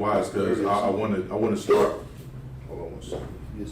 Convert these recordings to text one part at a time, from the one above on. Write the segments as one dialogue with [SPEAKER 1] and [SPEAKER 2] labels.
[SPEAKER 1] Why? Is because I want to start. Hold on one second.
[SPEAKER 2] Yes.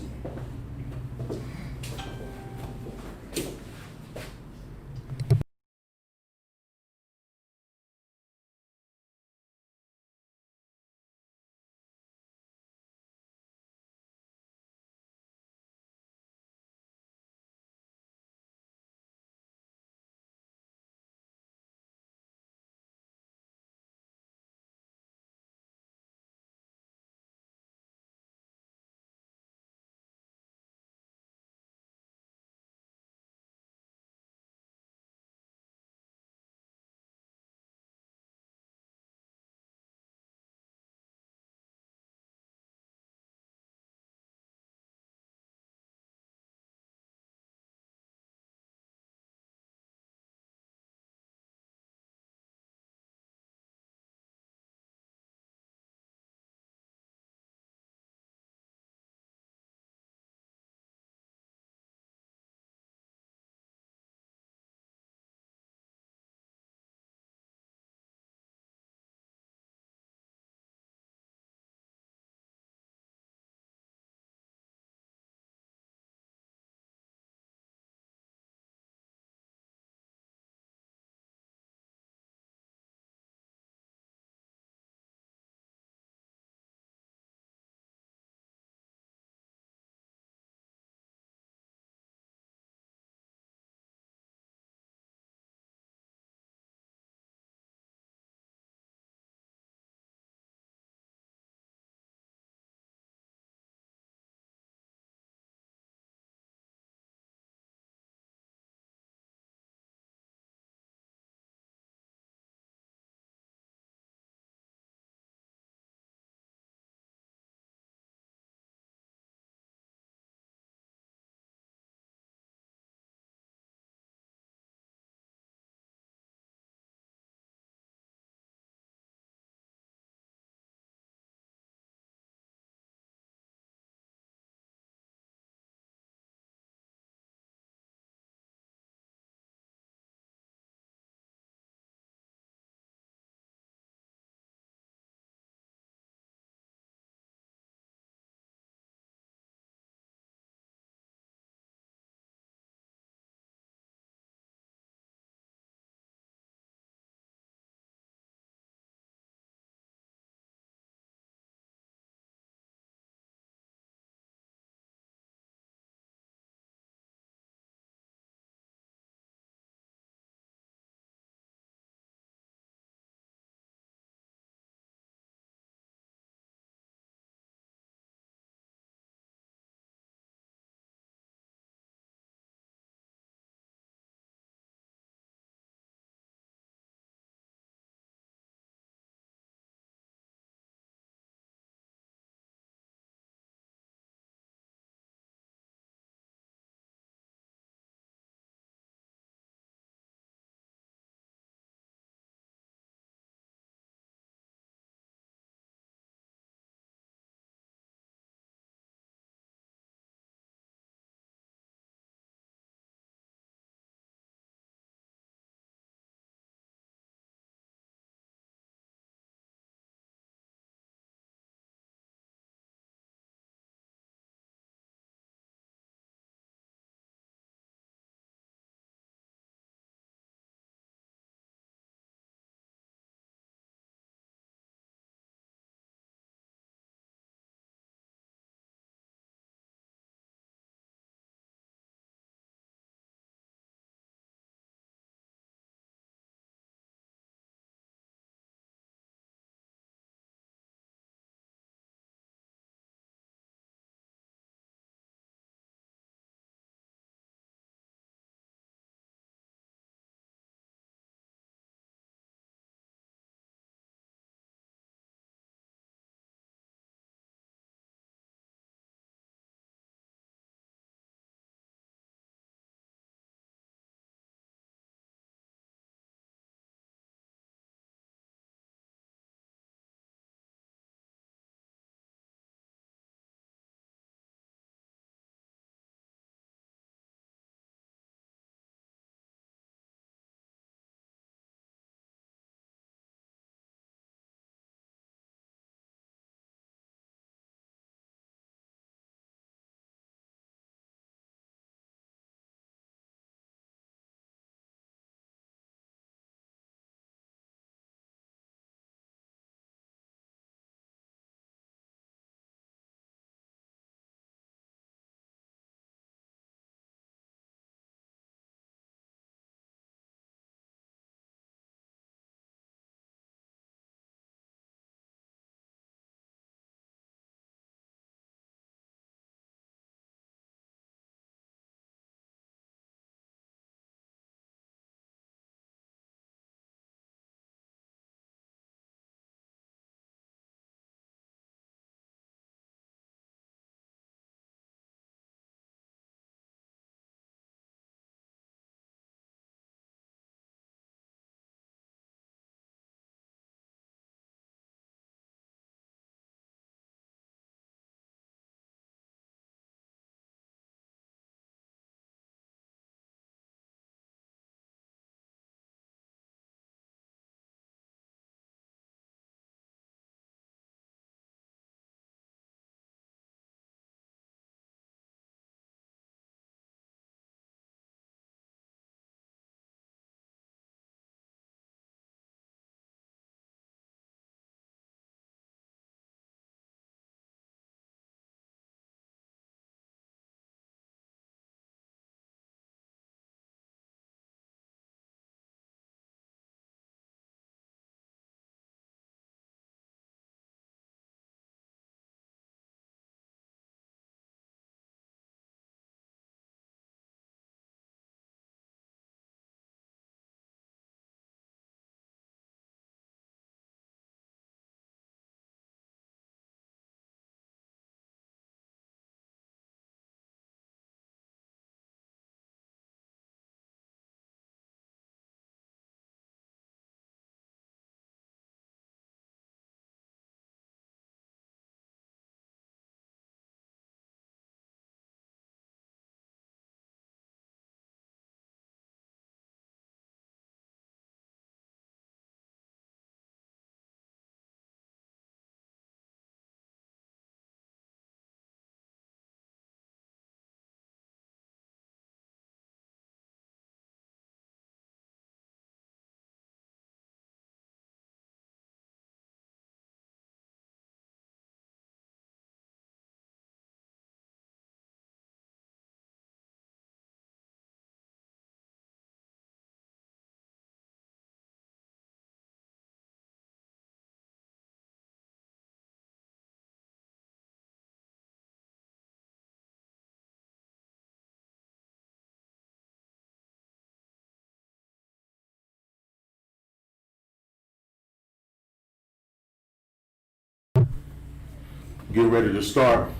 [SPEAKER 1] get ready to start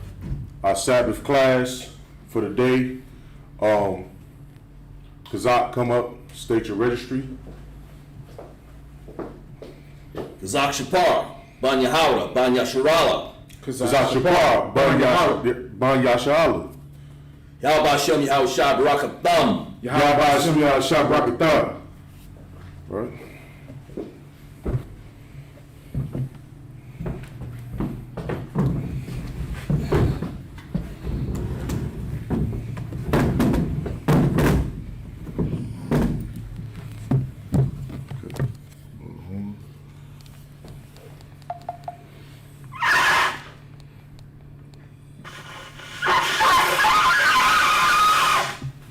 [SPEAKER 1] our Sabbath class for the day. Kazak, come up, state your registry.
[SPEAKER 2] Kazak Shapar, Ban Yahara, Ban Yasharala,
[SPEAKER 1] Kazak Shapar, Ban Yashala.
[SPEAKER 2] Yahweh Hashem Yahweh Shah Barakatham,
[SPEAKER 1] Yahweh Hashem Yahweh Shah Barakatham. Right.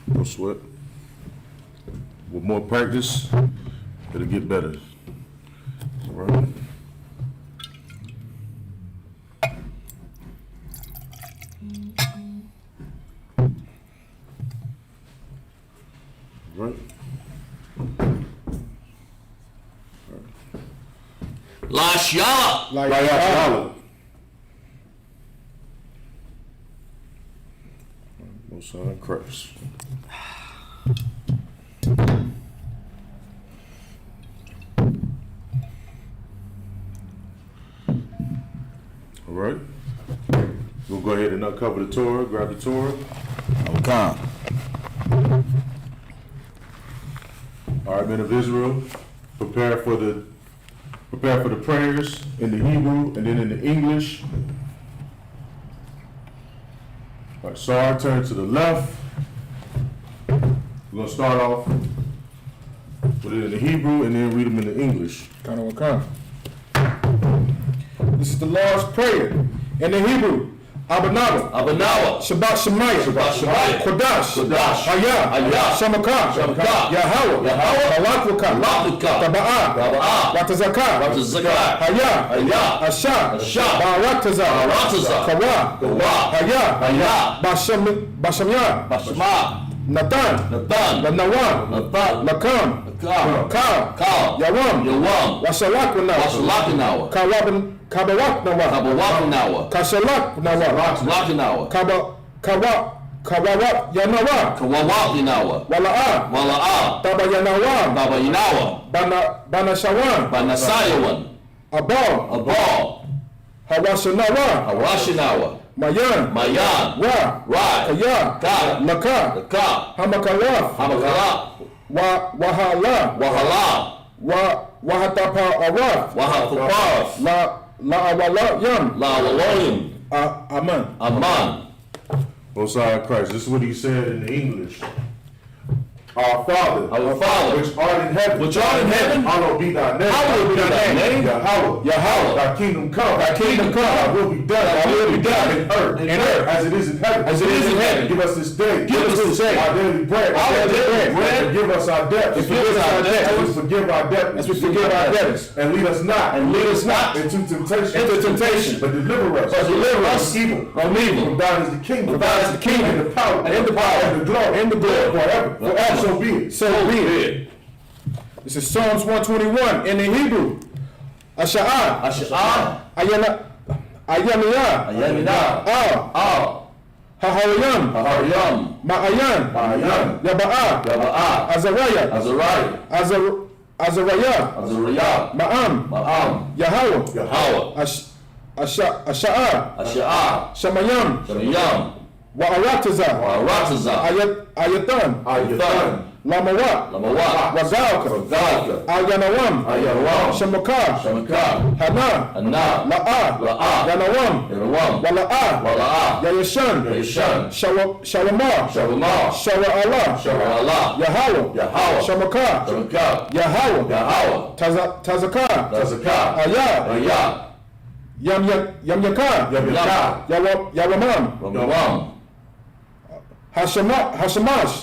[SPEAKER 1] No sweat. With more practice, it'll get better. All right. Right.
[SPEAKER 2] La Shala,
[SPEAKER 1] Layashala. No sign cracks. All right. We'll go ahead and uncover the Torah. Grab the Torah.
[SPEAKER 2] Come.
[SPEAKER 1] All right, men of Israel, prepare for the prayers in the Hebrew and then in the English. All right, Sar, turn to the left. We're gonna start off with it in the Hebrew and then read them in the English.
[SPEAKER 3] This is the Lord's Prayer in the Hebrew. Abanawa, Shabbat Shemaya, Kodash, Hayah, Shamakah, Yahweh, Malakukah, Taba'ah, Ratazakah, Hayah, Asha, Baratazah, Kawa, Hayah, Bashamyah, Natan, Lanawan, Lakam, Ka, Yawam, Washalak, Kabawak Nawa, Kashalak Nawa, Kawawak Yanawa, Wala'a, Taba Yanawa, Banashawan, Abal, Hawashinawa, Mayan, Kaya, Laka, Hamakalaf, Wahala, Wahatapa La Awalayam. Aman.
[SPEAKER 1] Mosiah Christ. This is what he said in the English. Our Father, which art in heaven, hallowed be thy name. Yahweh, thy kingdom come. Thy will be done in earth as it is in heaven. Give us this day our daily bread. And give us our debts. As we forgive our debtors. And lead us not into temptation. But deliver us from evil. For thine is the kingdom. And the power. And the glory. Forever. So be it.
[SPEAKER 3] This is Psalms 121 in the Hebrew. Asha'ah. Ayaniyah. Hahariyam. Ma'ayan. Yaba'ah. Azariah. Ma'am. Yahweh. Asha'ah. Shamayam. Wa'aratazah. Ayatan. Lamawat. Wazalka. Ayanawam. Shamakah. Hana. La'a. Yanawam. Wala'a. Yayashan. Shalamah. Shawa'Allah. Yahweh. Shamakah. Yahweh. Tazakah. Ayah. Yamyakah. Yawamam. Hashamash.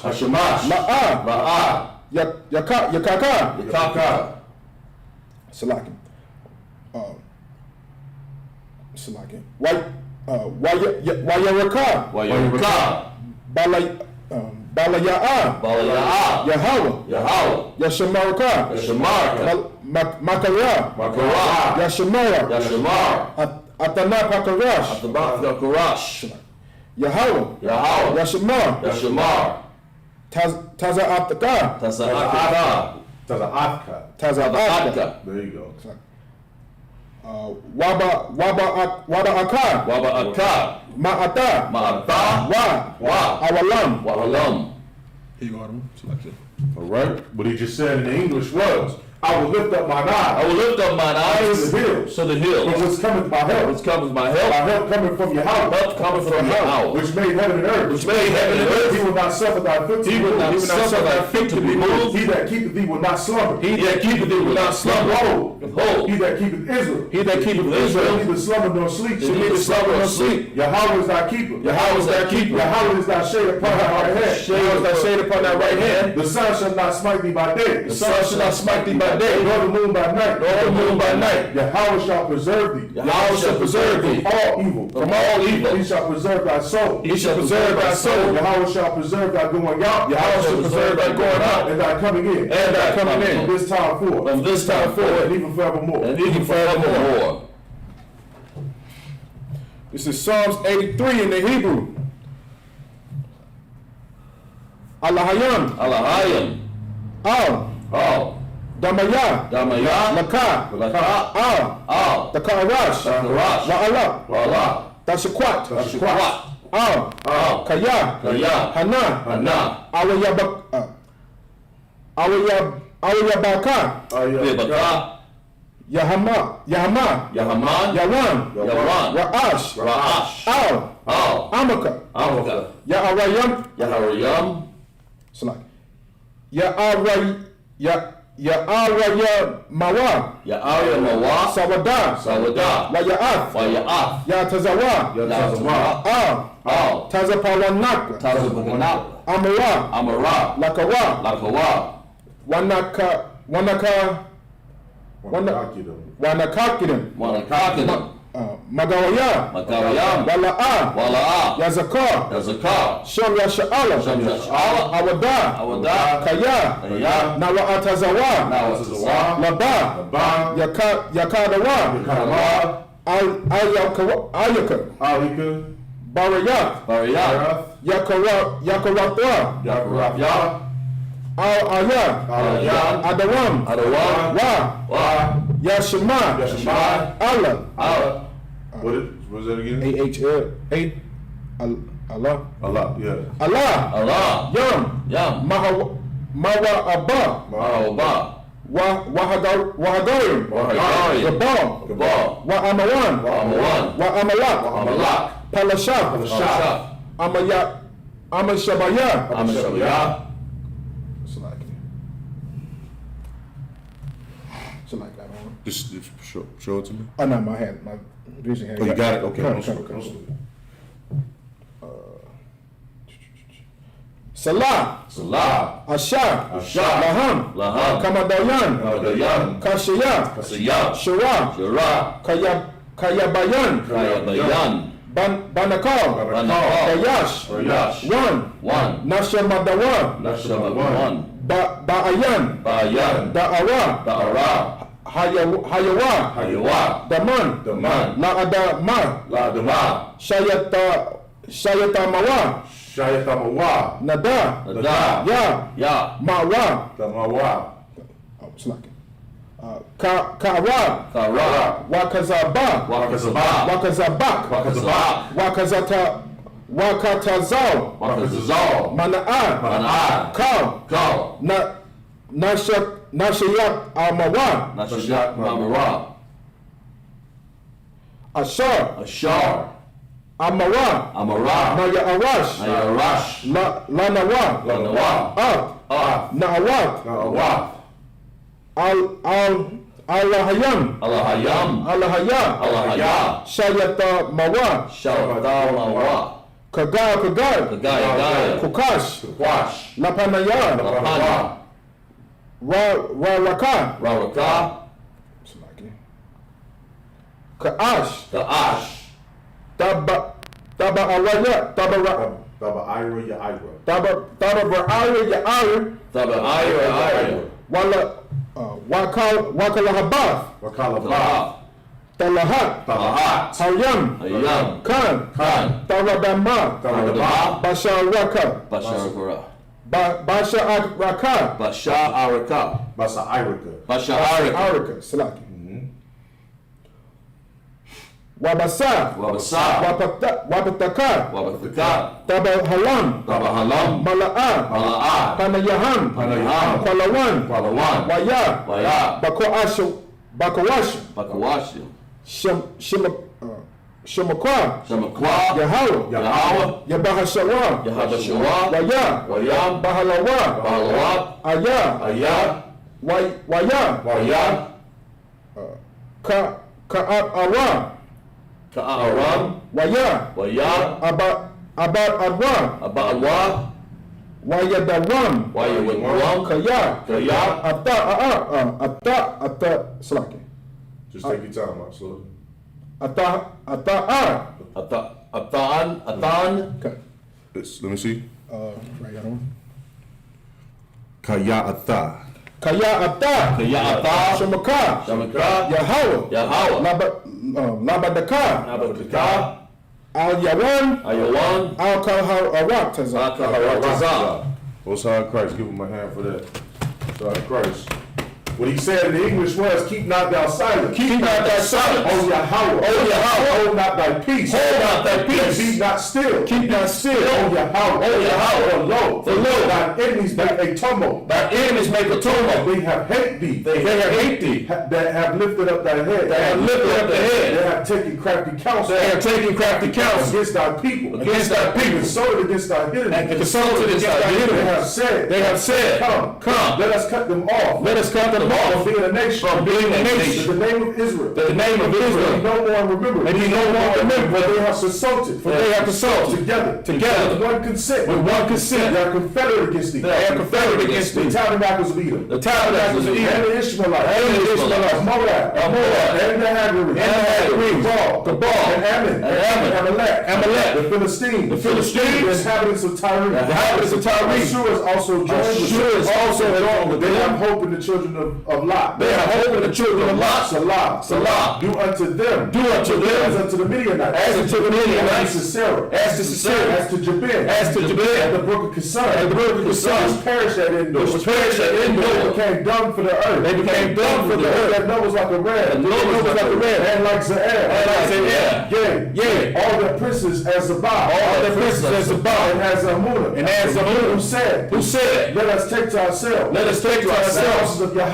[SPEAKER 3] La'a. Yakaka. Salakin. Wayaraka. Balaya'a. Yahweh. Yashamaraka. Makara. Yashamara. Atana Pakarash.
[SPEAKER 2] Atabath Karash.
[SPEAKER 3] Yahweh.
[SPEAKER 2] Yahweh.
[SPEAKER 3] Yashamar.
[SPEAKER 2] Yashamar.
[SPEAKER 3] Taza Aptaka.
[SPEAKER 2] Taza Akaka.
[SPEAKER 3] Taza Aptaka.
[SPEAKER 1] There you go.
[SPEAKER 3] Waba Akar.
[SPEAKER 2] Waba Akar.
[SPEAKER 3] Ma'ata.
[SPEAKER 2] Ma'ata.
[SPEAKER 3] Wa. Awalam.
[SPEAKER 2] Wahalam.
[SPEAKER 3] Here you go, Adam. Select it.
[SPEAKER 1] All right. What he just said in the English was, I will lift up mine
[SPEAKER 2] I
[SPEAKER 1] eyes
[SPEAKER 2] will lift up mine eyes
[SPEAKER 1] to the hills.
[SPEAKER 2] to the
[SPEAKER 1] From
[SPEAKER 2] hills.
[SPEAKER 1] whence cometh my help?
[SPEAKER 2] Which comes my
[SPEAKER 1] My
[SPEAKER 2] help.
[SPEAKER 1] help coming from Yahweh.
[SPEAKER 2] Help coming from Yahweh.
[SPEAKER 1] Which made heaven and earth.
[SPEAKER 2] Which made heaven and earth.
[SPEAKER 1] He will not suffer thy foot to
[SPEAKER 2] He
[SPEAKER 1] be
[SPEAKER 2] will
[SPEAKER 1] moved.
[SPEAKER 2] not suffer thy feet to be moved.
[SPEAKER 1] He that keepeth thee will not slumber.
[SPEAKER 2] He that keepeth thee will not slumber. Behold,
[SPEAKER 1] He that keepeth Israel.
[SPEAKER 3] He that keepeth
[SPEAKER 1] Shall
[SPEAKER 3] Israel.
[SPEAKER 1] neither slumber nor sleep.
[SPEAKER 2] shall neither slumber nor sleep.
[SPEAKER 1] Yahweh is thy keeper.
[SPEAKER 2] Yahweh is thy keeper.
[SPEAKER 1] Yahweh is thy shade upon thy right hand.
[SPEAKER 3] Yahweh is thy shade upon thy right hand.
[SPEAKER 1] The sun shall not smite thee by day.
[SPEAKER 2] The sun shall not smite thee by day,
[SPEAKER 1] Nor the moon by night.
[SPEAKER 2] nor the moon by night.
[SPEAKER 1] Yahweh shall preserve thee.
[SPEAKER 2] Yahweh shall preserve thee
[SPEAKER 1] From all evil.
[SPEAKER 2] from all evil.
[SPEAKER 1] He shall preserve thy soul.
[SPEAKER 2] He shall preserve thy soul.
[SPEAKER 1] Yahweh shall preserve thy going out.
[SPEAKER 2] Yahweh shall preserve thy going out
[SPEAKER 1] And thy coming in.
[SPEAKER 2] and thy coming
[SPEAKER 1] From
[SPEAKER 2] in.
[SPEAKER 1] this time forth.
[SPEAKER 2] From this time
[SPEAKER 1] And
[SPEAKER 2] forward
[SPEAKER 1] even forevermore.
[SPEAKER 2] and even forevermore.
[SPEAKER 3] This is Psalms 83 in the Hebrew. Allahayam.
[SPEAKER 2] Alahayim.
[SPEAKER 3] Al.
[SPEAKER 2] Al.
[SPEAKER 3] Damaya.
[SPEAKER 2] Damaya.
[SPEAKER 3] Laka.
[SPEAKER 2] Laka.
[SPEAKER 3] Al.
[SPEAKER 2] Al.
[SPEAKER 3] Takarash.
[SPEAKER 2] Takarash.
[SPEAKER 3] Wa'ala.
[SPEAKER 2] Wala.
[SPEAKER 3] Tashakwat.
[SPEAKER 2] Tashakwat.
[SPEAKER 3] Al.
[SPEAKER 2] Al.
[SPEAKER 3] Kaya.
[SPEAKER 2] Kaya.
[SPEAKER 3] Hana.
[SPEAKER 2] Hana.
[SPEAKER 3] Awayabaka.
[SPEAKER 2] Bibaka.
[SPEAKER 3] Yahama.
[SPEAKER 2] Yahaman.
[SPEAKER 3] Yawan.
[SPEAKER 2] Yawan.
[SPEAKER 3] Ra'ash.
[SPEAKER 2] Ra'ash.
[SPEAKER 3] Al.
[SPEAKER 2] Al.
[SPEAKER 3] Amaka.
[SPEAKER 2] Amaka.
[SPEAKER 3] Ya'awayam.
[SPEAKER 2] Yaharayam.
[SPEAKER 3] Salak. Ya'awayamawa.
[SPEAKER 2] Ya'arya Mawa.
[SPEAKER 3] Sawada.
[SPEAKER 2] Sawada.
[SPEAKER 3] Waya'ath.
[SPEAKER 2] Waya'af.
[SPEAKER 3] Ya'tazawa.
[SPEAKER 2] Yatazawa.
[SPEAKER 3] Al.
[SPEAKER 2] Al.
[SPEAKER 3] Tazapawanaka.
[SPEAKER 2] Tazabaganap.
[SPEAKER 3] Amara.
[SPEAKER 2] Amara.
[SPEAKER 3] Lakawa.
[SPEAKER 2] Lakawa.
[SPEAKER 3] Wanakakidim.
[SPEAKER 2] Wanakakinam.
[SPEAKER 3] Magawaya.
[SPEAKER 2] Magawayam.
[SPEAKER 3] Wala'a.
[SPEAKER 2] Wala'a.
[SPEAKER 3] Yazakar.
[SPEAKER 2] Yazakar.
[SPEAKER 3] Sham Yasha'ala.
[SPEAKER 2] Sham Yash'ala.
[SPEAKER 3] Awada.
[SPEAKER 2] Awada.
[SPEAKER 3] Kaya.
[SPEAKER 2] Kaya.
[SPEAKER 3] Nawa'atazawa.
[SPEAKER 2] Nawazawa.
[SPEAKER 3] Laba. Yakadawa. Ayaka. Barayak.
[SPEAKER 2] Bariyat.
[SPEAKER 3] Yakaratwa.
[SPEAKER 2] Yakarafya.
[SPEAKER 3] Aya.
[SPEAKER 2] Alayan.
[SPEAKER 3] Adawam.
[SPEAKER 2] Adawan.
[SPEAKER 3] Wa.
[SPEAKER 2] Wa.
[SPEAKER 3] Yashima.
[SPEAKER 2] Yashima.
[SPEAKER 3] Allah.
[SPEAKER 2] Al.
[SPEAKER 1] What is that again?
[SPEAKER 3] Allah.
[SPEAKER 1] Allah, yeah.
[SPEAKER 3] Allah.
[SPEAKER 2] Allah.
[SPEAKER 3] Yam.
[SPEAKER 2] Yam.
[SPEAKER 3] Mawa Abba.
[SPEAKER 2] Mahawaba.
[SPEAKER 3] Wahagarim.
[SPEAKER 2] Wahagarim.
[SPEAKER 3] Gabal.
[SPEAKER 2] Gabal.
[SPEAKER 3] Wa Amawan.
[SPEAKER 2] Amawan.
[SPEAKER 3] Wa Amalak.
[SPEAKER 2] Amalak.
[SPEAKER 3] Palashaf.
[SPEAKER 2] Shaf.
[SPEAKER 3] Amashabaya.
[SPEAKER 2] Amashabaya.
[SPEAKER 1] Just show it to me.
[SPEAKER 3] Oh no, my hand, my vision hand.
[SPEAKER 1] Oh, you got it? Okay.
[SPEAKER 3] Come. Salah.
[SPEAKER 2] Salah.
[SPEAKER 3] Ashar.
[SPEAKER 2] Ashar.
[SPEAKER 3] Laham.
[SPEAKER 2] Laham.
[SPEAKER 3] Kamadayan.
[SPEAKER 2] Kamadayan.
[SPEAKER 3] Kashaya.
[SPEAKER 2] Kasiyah.
[SPEAKER 3] Shura.
[SPEAKER 2] Shura.
[SPEAKER 3] Kayabayan.
[SPEAKER 2] Kayabayan.
[SPEAKER 3] Banakal.
[SPEAKER 2] Banakal.
[SPEAKER 3] Bayash.
[SPEAKER 2] Bayash.
[SPEAKER 3] One. Nashamadawa.
[SPEAKER 2] Nashamawan.
[SPEAKER 3] Ba'ayan.
[SPEAKER 2] Bayan.
[SPEAKER 3] Da'awa.
[SPEAKER 2] Da'ara.
[SPEAKER 3] Hayawa.
[SPEAKER 2] Hayawa.
[SPEAKER 3] Daman.
[SPEAKER 2] Daman.
[SPEAKER 3] La'adama.
[SPEAKER 2] Ladama.
[SPEAKER 3] Shayatamawa.
[SPEAKER 1] Shayatamawa.
[SPEAKER 3] Nada.
[SPEAKER 2] Nada.
[SPEAKER 3] Ya.
[SPEAKER 2] Ya.
[SPEAKER 3] Mawa.
[SPEAKER 1] Tamawa.
[SPEAKER 3] Oh, slacking. Ka'ara.
[SPEAKER 2] Kara.
[SPEAKER 3] Wakazaba.
[SPEAKER 2] Wakazaba.
[SPEAKER 3] Wakazabak.
[SPEAKER 2] Wakazaba.
[SPEAKER 3] Wakatazal.
[SPEAKER 2] Wakazazal.
[SPEAKER 3] Mana'a.
[SPEAKER 2] Mana'a.
[SPEAKER 3] Kal.
[SPEAKER 2] Kal.
[SPEAKER 3] Nashayat Amawa.
[SPEAKER 2] Nashat Mamara.
[SPEAKER 3] Ashar.
[SPEAKER 2] Ashar.
[SPEAKER 3] Amara.
[SPEAKER 2] Amara.
[SPEAKER 3] Naya Arash.
[SPEAKER 2] Ayarash.
[SPEAKER 3] Lanawa.
[SPEAKER 2] Lanawa.
[SPEAKER 3] Ab. Na'awat.
[SPEAKER 1] Nawaf.
[SPEAKER 3] Allahayam.
[SPEAKER 2] Allahayam.
[SPEAKER 3] Allahaya.
[SPEAKER 2] Allahaya.
[SPEAKER 3] Shayata Mawa.
[SPEAKER 2] Shabata Mawa.
[SPEAKER 3] Kagar.
[SPEAKER 2] Kagaya.
[SPEAKER 3] Kukash.
[SPEAKER 2] Wash.
[SPEAKER 3] Lapanaya.
[SPEAKER 2] Lapana.
[SPEAKER 3] Raka.
[SPEAKER 2] Rawaka.
[SPEAKER 3] Ka'ash.
[SPEAKER 2] Ka'ash.
[SPEAKER 3] Taba Awaya.
[SPEAKER 1] Taba Ira ya Ira.
[SPEAKER 3] Taba Bra'aya Ya Aya.
[SPEAKER 2] Taba Ira.
[SPEAKER 3] Wakalahabath.
[SPEAKER 1] Wakala Ba.
[SPEAKER 2] Kala.
[SPEAKER 3] Talahat, Hayam, Khan, Taradama, Basharaka, Basharaka, Basharaka, Salaki. Wabasa, Wabataka, Tabahalam, Mala'a, Panayaham, Palawan, Waya, Bakawash, Shemakwa, Yahweh, Yabahashawa, Waya, Bahalawa, Aya, Waya, Ka'aram, Waya, Abad Arwa, Wayadaram, Kaya, Ata, Slaki.
[SPEAKER 1] Just take your time out, slow.
[SPEAKER 3] Atan. Okay.
[SPEAKER 1] Let me see.
[SPEAKER 3] Right on.
[SPEAKER 1] Kaya'ata.
[SPEAKER 3] Shemaka, Yahweh, Labadaka, Al-Yawan, Al-Kaharatazah.
[SPEAKER 1] Most High Christ, give him a hand for that. Most High Christ. What he said in the English was, keep not thou silent.
[SPEAKER 3] Keep not thy silence.
[SPEAKER 1] O Yahweh. Hold not thy peace. Be not still.
[SPEAKER 3] Keep not still.
[SPEAKER 1] O Yahweh. For lo, thine enemies make a tumult.
[SPEAKER 3] Thy enemies make a tumult.
[SPEAKER 1] They have hate thee.
[SPEAKER 3] They have hate thee.
[SPEAKER 1] That have lifted up thy head.
[SPEAKER 3] They have lifted up the head.
[SPEAKER 1] They have taken crafty counsel.
[SPEAKER 3] They have taken crafty counsel
[SPEAKER 1] against thy people.
[SPEAKER 3] Against thy people.
[SPEAKER 1] Consulted against thy enemies.
[SPEAKER 3] And consulted against thy enemies.
[SPEAKER 1] They have said. Come. Let us cut them off.
[SPEAKER 3] Let us cut them off.
[SPEAKER 1] From being a nation.
[SPEAKER 3] From being a nation.
[SPEAKER 1] The name of Israel.
[SPEAKER 3] The name of Israel.
[SPEAKER 1] No more remember.
[SPEAKER 3] And he no more remember.
[SPEAKER 1] For they have consulted. Together.
[SPEAKER 3] With
[SPEAKER 1] one consent.
[SPEAKER 3] They
[SPEAKER 1] are confederate against thee. The tabernacles of Edom.
[SPEAKER 3] The tabernacles of Edom.
[SPEAKER 1] And the Ishmaelites. Moab. And the Hagarenes. Gabal. And Ammon. Amalek. The Philistines. The inhabitants of Tyre. Ashur is also joined with them. They have hope in the children of Lot. Salah. Do unto them. As unto the Midianites. As to Sisera. As to Jabin. At the brook of Kison. Which perished at Endor. They became dung for the earth. That Noah was like a ram. And like Zaire. Yea. All their princes as Zabah. And as Amunah. Who said, Let us take to ourselves. The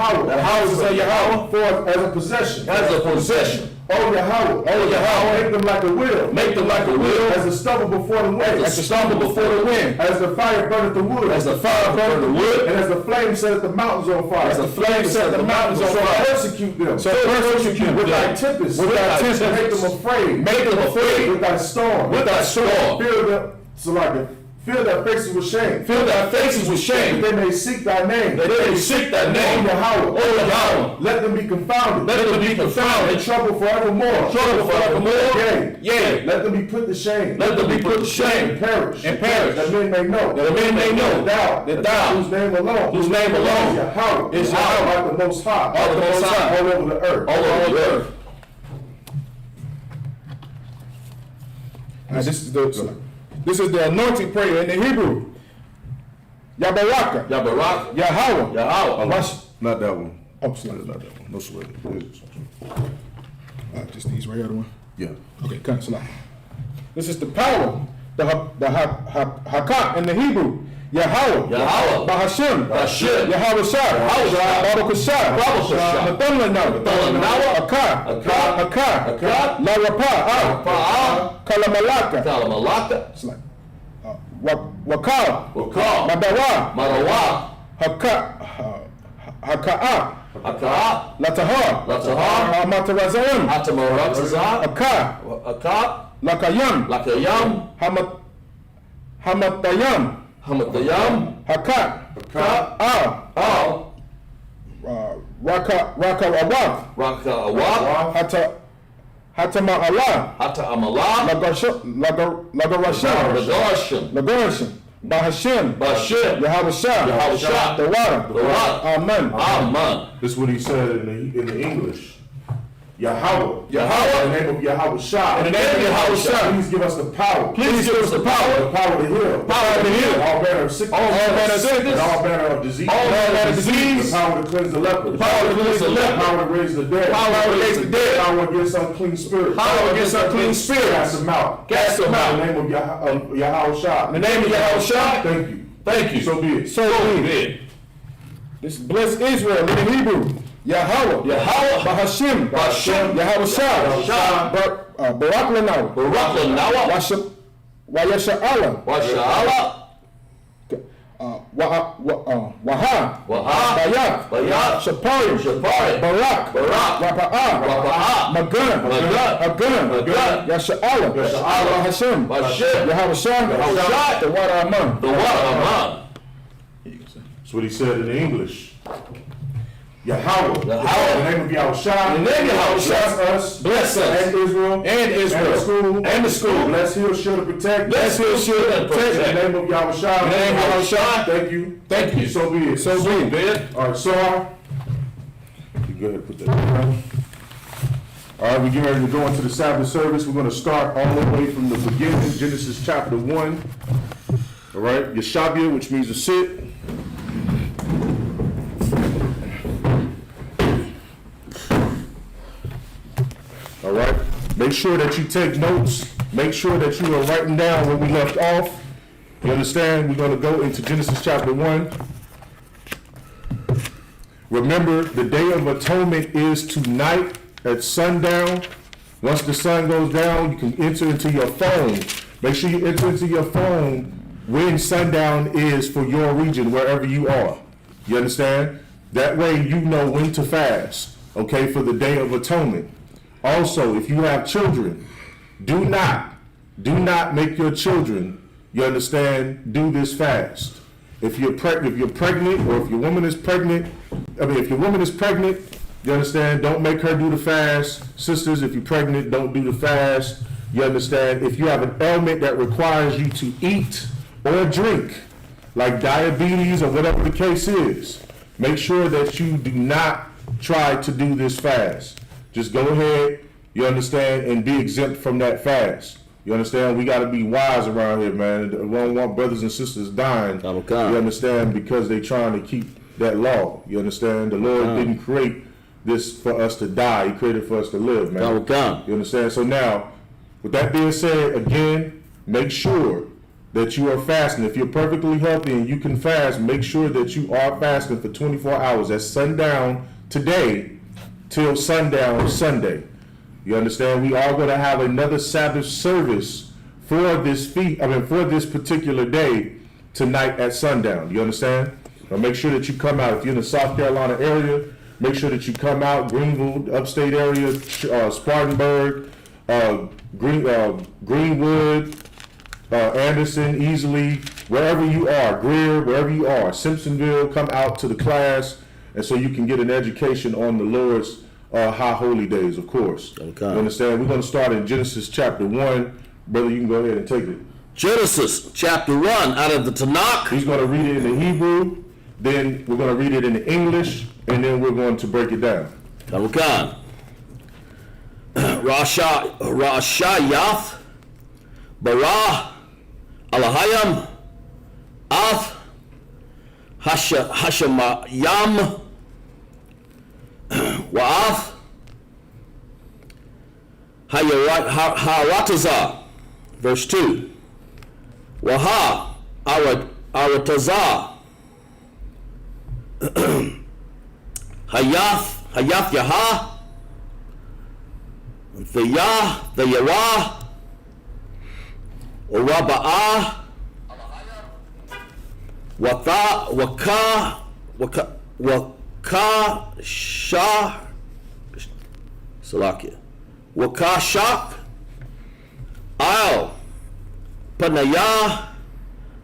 [SPEAKER 1] houses of Yahweh. For as a possession. O Yahweh. Make them like a wheel. As the stubble before the wind. As the fire burneth the wood. And as the flame set the mountains on fire. So persecute them. With thy tempest. Make them afraid. With thy storm. Fill their faces with shame. That they may seek thy name. O Yahweh. Let them be confounded. In trouble forevermore. Yea. Let them be put to shame. And perish. That men may know. That thou. Whose name alone. Yahweh. Is Yahweh. Art the Most High. All over the earth.
[SPEAKER 3] Now this is the anointing prayer in the Hebrew. Yabaraka. Yahweh.
[SPEAKER 1] Not that one.
[SPEAKER 3] Oh, sorry.
[SPEAKER 1] Not that one. No sweat.
[SPEAKER 3] Just these right here.
[SPEAKER 1] Yeah.
[SPEAKER 3] Okay, cancel out. This is the power. The Hakak in the Hebrew. Yahweh. Bahashem. Yahweh Shah. Baruch Shah. Nathanael. Akar. La Rapa. Kalamalaka. It's like Wakal. Madawa. Haka'a. Latahar. Matarazayim. Akar. Lakayam. Hamatayam. Hakat. Raka Awak. Hatama Allah. Lagarashim. Bahashem. Yahweh Shah. The water. Amen.
[SPEAKER 1] This is what he said in the English. Yahweh.
[SPEAKER 3] Yahweh.
[SPEAKER 1] In the name of Yahweh Shah.
[SPEAKER 3] In the name of Yahweh Shah.
[SPEAKER 1] Please give us the power.
[SPEAKER 3] Please give us the power.
[SPEAKER 1] The power to heal.
[SPEAKER 3] Power to heal.
[SPEAKER 1] All manner of sickness.
[SPEAKER 3] All manner of sickness.
[SPEAKER 1] And all manner of disease.
[SPEAKER 3] All manner of disease.
[SPEAKER 1] The power to cleanse the leper.
[SPEAKER 3] The power to cleanse the leper.
[SPEAKER 1] The power to raise the dead.
[SPEAKER 3] Power to raise the dead.
[SPEAKER 1] Power against unclean spirits.
[SPEAKER 3] Power against unclean spirits.
[SPEAKER 1] Cast them out.
[SPEAKER 3] Cast them out.
[SPEAKER 1] In the name of Yahweh Shah.
[SPEAKER 3] In the name of Yahweh Shah.
[SPEAKER 1] Thank you.
[SPEAKER 2] Thank you.
[SPEAKER 1] So be it.
[SPEAKER 3] So be it. This bless Israel in the Hebrew. Yahweh.
[SPEAKER 2] Yahweh.
[SPEAKER 3] Bahashim.
[SPEAKER 2] Bahashim.
[SPEAKER 3] Yahweh Shah.
[SPEAKER 2] Shah.
[SPEAKER 3] Barak Lanawa.
[SPEAKER 2] Barak Lanawa.
[SPEAKER 3] Wayasha Allah.
[SPEAKER 2] Washala.
[SPEAKER 3] Waha.
[SPEAKER 2] Waha.
[SPEAKER 3] Bayat.
[SPEAKER 2] Bayat.
[SPEAKER 3] Shapari.
[SPEAKER 2] Shapari.
[SPEAKER 3] Barak.
[SPEAKER 2] Barak.
[SPEAKER 3] Rapa'ah.
[SPEAKER 2] Rapa'ah.
[SPEAKER 3] Magun.
[SPEAKER 2] Magun.
[SPEAKER 3] Agun.
[SPEAKER 2] Agun.
[SPEAKER 3] Yasha Allah.
[SPEAKER 2] Yasha Allah.
[SPEAKER 3] Bahashim.
[SPEAKER 2] Bahashim.
[SPEAKER 3] Yahweh Shah.
[SPEAKER 2] Yahweh Shah.
[SPEAKER 3] The water Aman.
[SPEAKER 2] The water Aman.
[SPEAKER 1] That's what he said in English. Yahweh.
[SPEAKER 2] Yahweh.
[SPEAKER 1] In the name of Yahweh Shah.
[SPEAKER 2] In the name of Yahweh Shah.
[SPEAKER 1] Bless us.
[SPEAKER 2] Bless us.
[SPEAKER 1] And Israel.
[SPEAKER 3] And Israel.
[SPEAKER 1] And the school.
[SPEAKER 2] And the school.
[SPEAKER 1] Bless, heal, shield, and protect.
[SPEAKER 2] Bless, heal, shield, and protect.
[SPEAKER 1] In the name of Yahweh Shah.
[SPEAKER 2] In the name of Yahweh Shah.
[SPEAKER 1] Thank you.
[SPEAKER 2] Thank you.
[SPEAKER 1] So be it.
[SPEAKER 3] So be it.
[SPEAKER 1] All right, so you go ahead and put that down. All right, we're getting ready to go into the Sabbath service. We're going to start all the way from the beginning, Genesis chapter 1. All right, Yeshabia, which means to sit. All right, make sure that you take notes. Make sure that you are writing down where we left off. You understand? We're going to go into Genesis chapter 1. Remember, the Day of Atonement is tonight at sundown. Once the sun goes down, you can enter into your phone. Make sure you enter into your phone when sundown is for your region, wherever you are. You understand? That way you know when to fast, okay, for the Day of Atonement. Also, if you have children, do not make your children, you understand, do this fast. If you're pregnant, or if your woman is pregnant, if your woman is pregnant, you understand, don't make her do the fast. Sisters, if you're pregnant, don't do the fast. You understand? If you have an ailment that requires you to eat or drink, like diabetes or whatever the case is, make sure that you do not try to do this fast. Just go ahead, you understand, and be exempt from that fast. You understand? We got to be wise around here, man. We don't want brothers and sisters dying. You understand? Because they trying to keep that law. You understand? The Lord didn't create this for us to die. He created for us to live, man. You understand? So now, with that being said, again, make sure that you are fasting. If you're perfectly healthy and you can fast, make sure that you are fasting for 24 hours. That's sundown today till sundown Sunday. You understand? We are going to have another Sabbath service for this for this particular day tonight at sundown. You understand? Now make sure that you come out. If you're in the South Carolina area, make sure that you come out. Greenville, upstate area, Spartanburg, Greenwood, Anderson, Easley, wherever you are, Greer, wherever you are, Simpsonville, come out to the class, and so you can get an education on the Lord's high holy days, of course. You understand? We're going to start in Genesis chapter 1. Brother, you can go ahead and take it.
[SPEAKER 2] Genesis chapter 1 out of the Tanakh.
[SPEAKER 1] He's going to read it in the Hebrew, then we're going to read it in the English, and then we're going to break it down.
[SPEAKER 2] Tamukan. Rashayath, Bara, Alahayam, Ath, Hashamayam, Wa'ath, Haratazah, verse 2. Waha, Aratazah, Hayath Yaha, the Yawah, Oraba'ah, Waka, Shah, Salakia, Wakashak, Al, Panayah,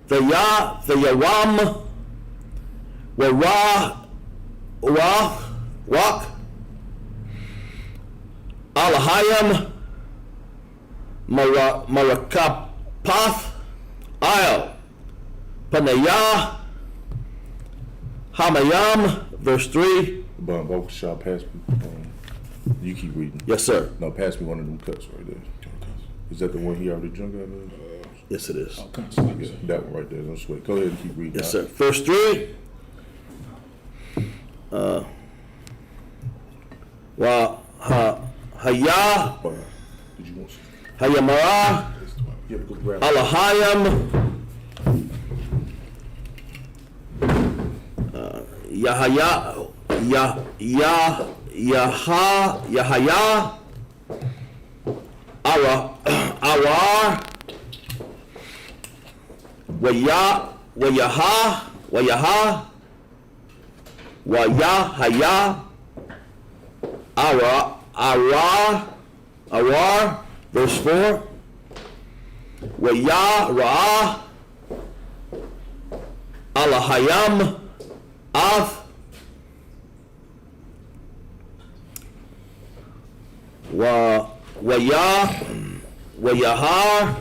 [SPEAKER 2] the Yawam, Wak, Alahayam, Marakapath, Al, Panayah, Hamayam, verse 3.
[SPEAKER 1] You keep reading.
[SPEAKER 2] Yes, sir.
[SPEAKER 1] Now pass me one of them cuts right there. Is that the one he already drunk out of?
[SPEAKER 2] Yes, it is.
[SPEAKER 3] Oh,
[SPEAKER 1] Yeah, that one right there. Don't sweat. Go ahead and keep reading.
[SPEAKER 2] Yes, sir. Verse 3. Wa haya
[SPEAKER 1] Did you want some?
[SPEAKER 2] hayamara
[SPEAKER 1] You have to go grab it.
[SPEAKER 2] alahayam yahaya yahaya awar wayahaya awar, verse 4. Wayara alahayam af wayahar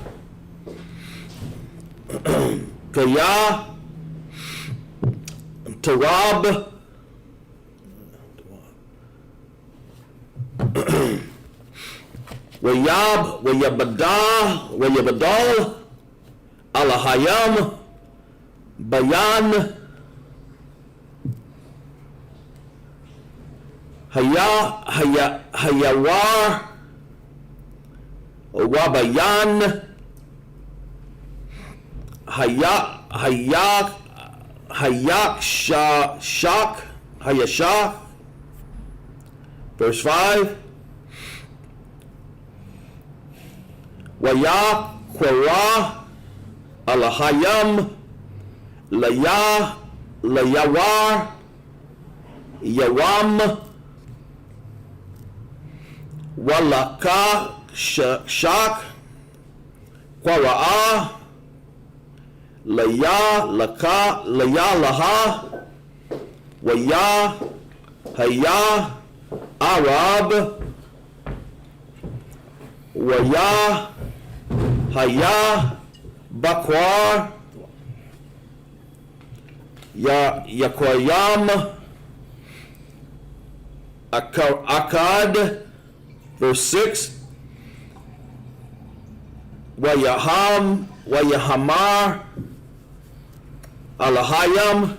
[SPEAKER 2] kaya tarab wayabadal alahayam bayan hayawar wabayan hayashak. Verse 5. Waya kwara alahayam layawar yawam walaka shak kwara laha waya haya arab waya haya bakwar yakwayam akad. Verse 6. Wayahamar alahayam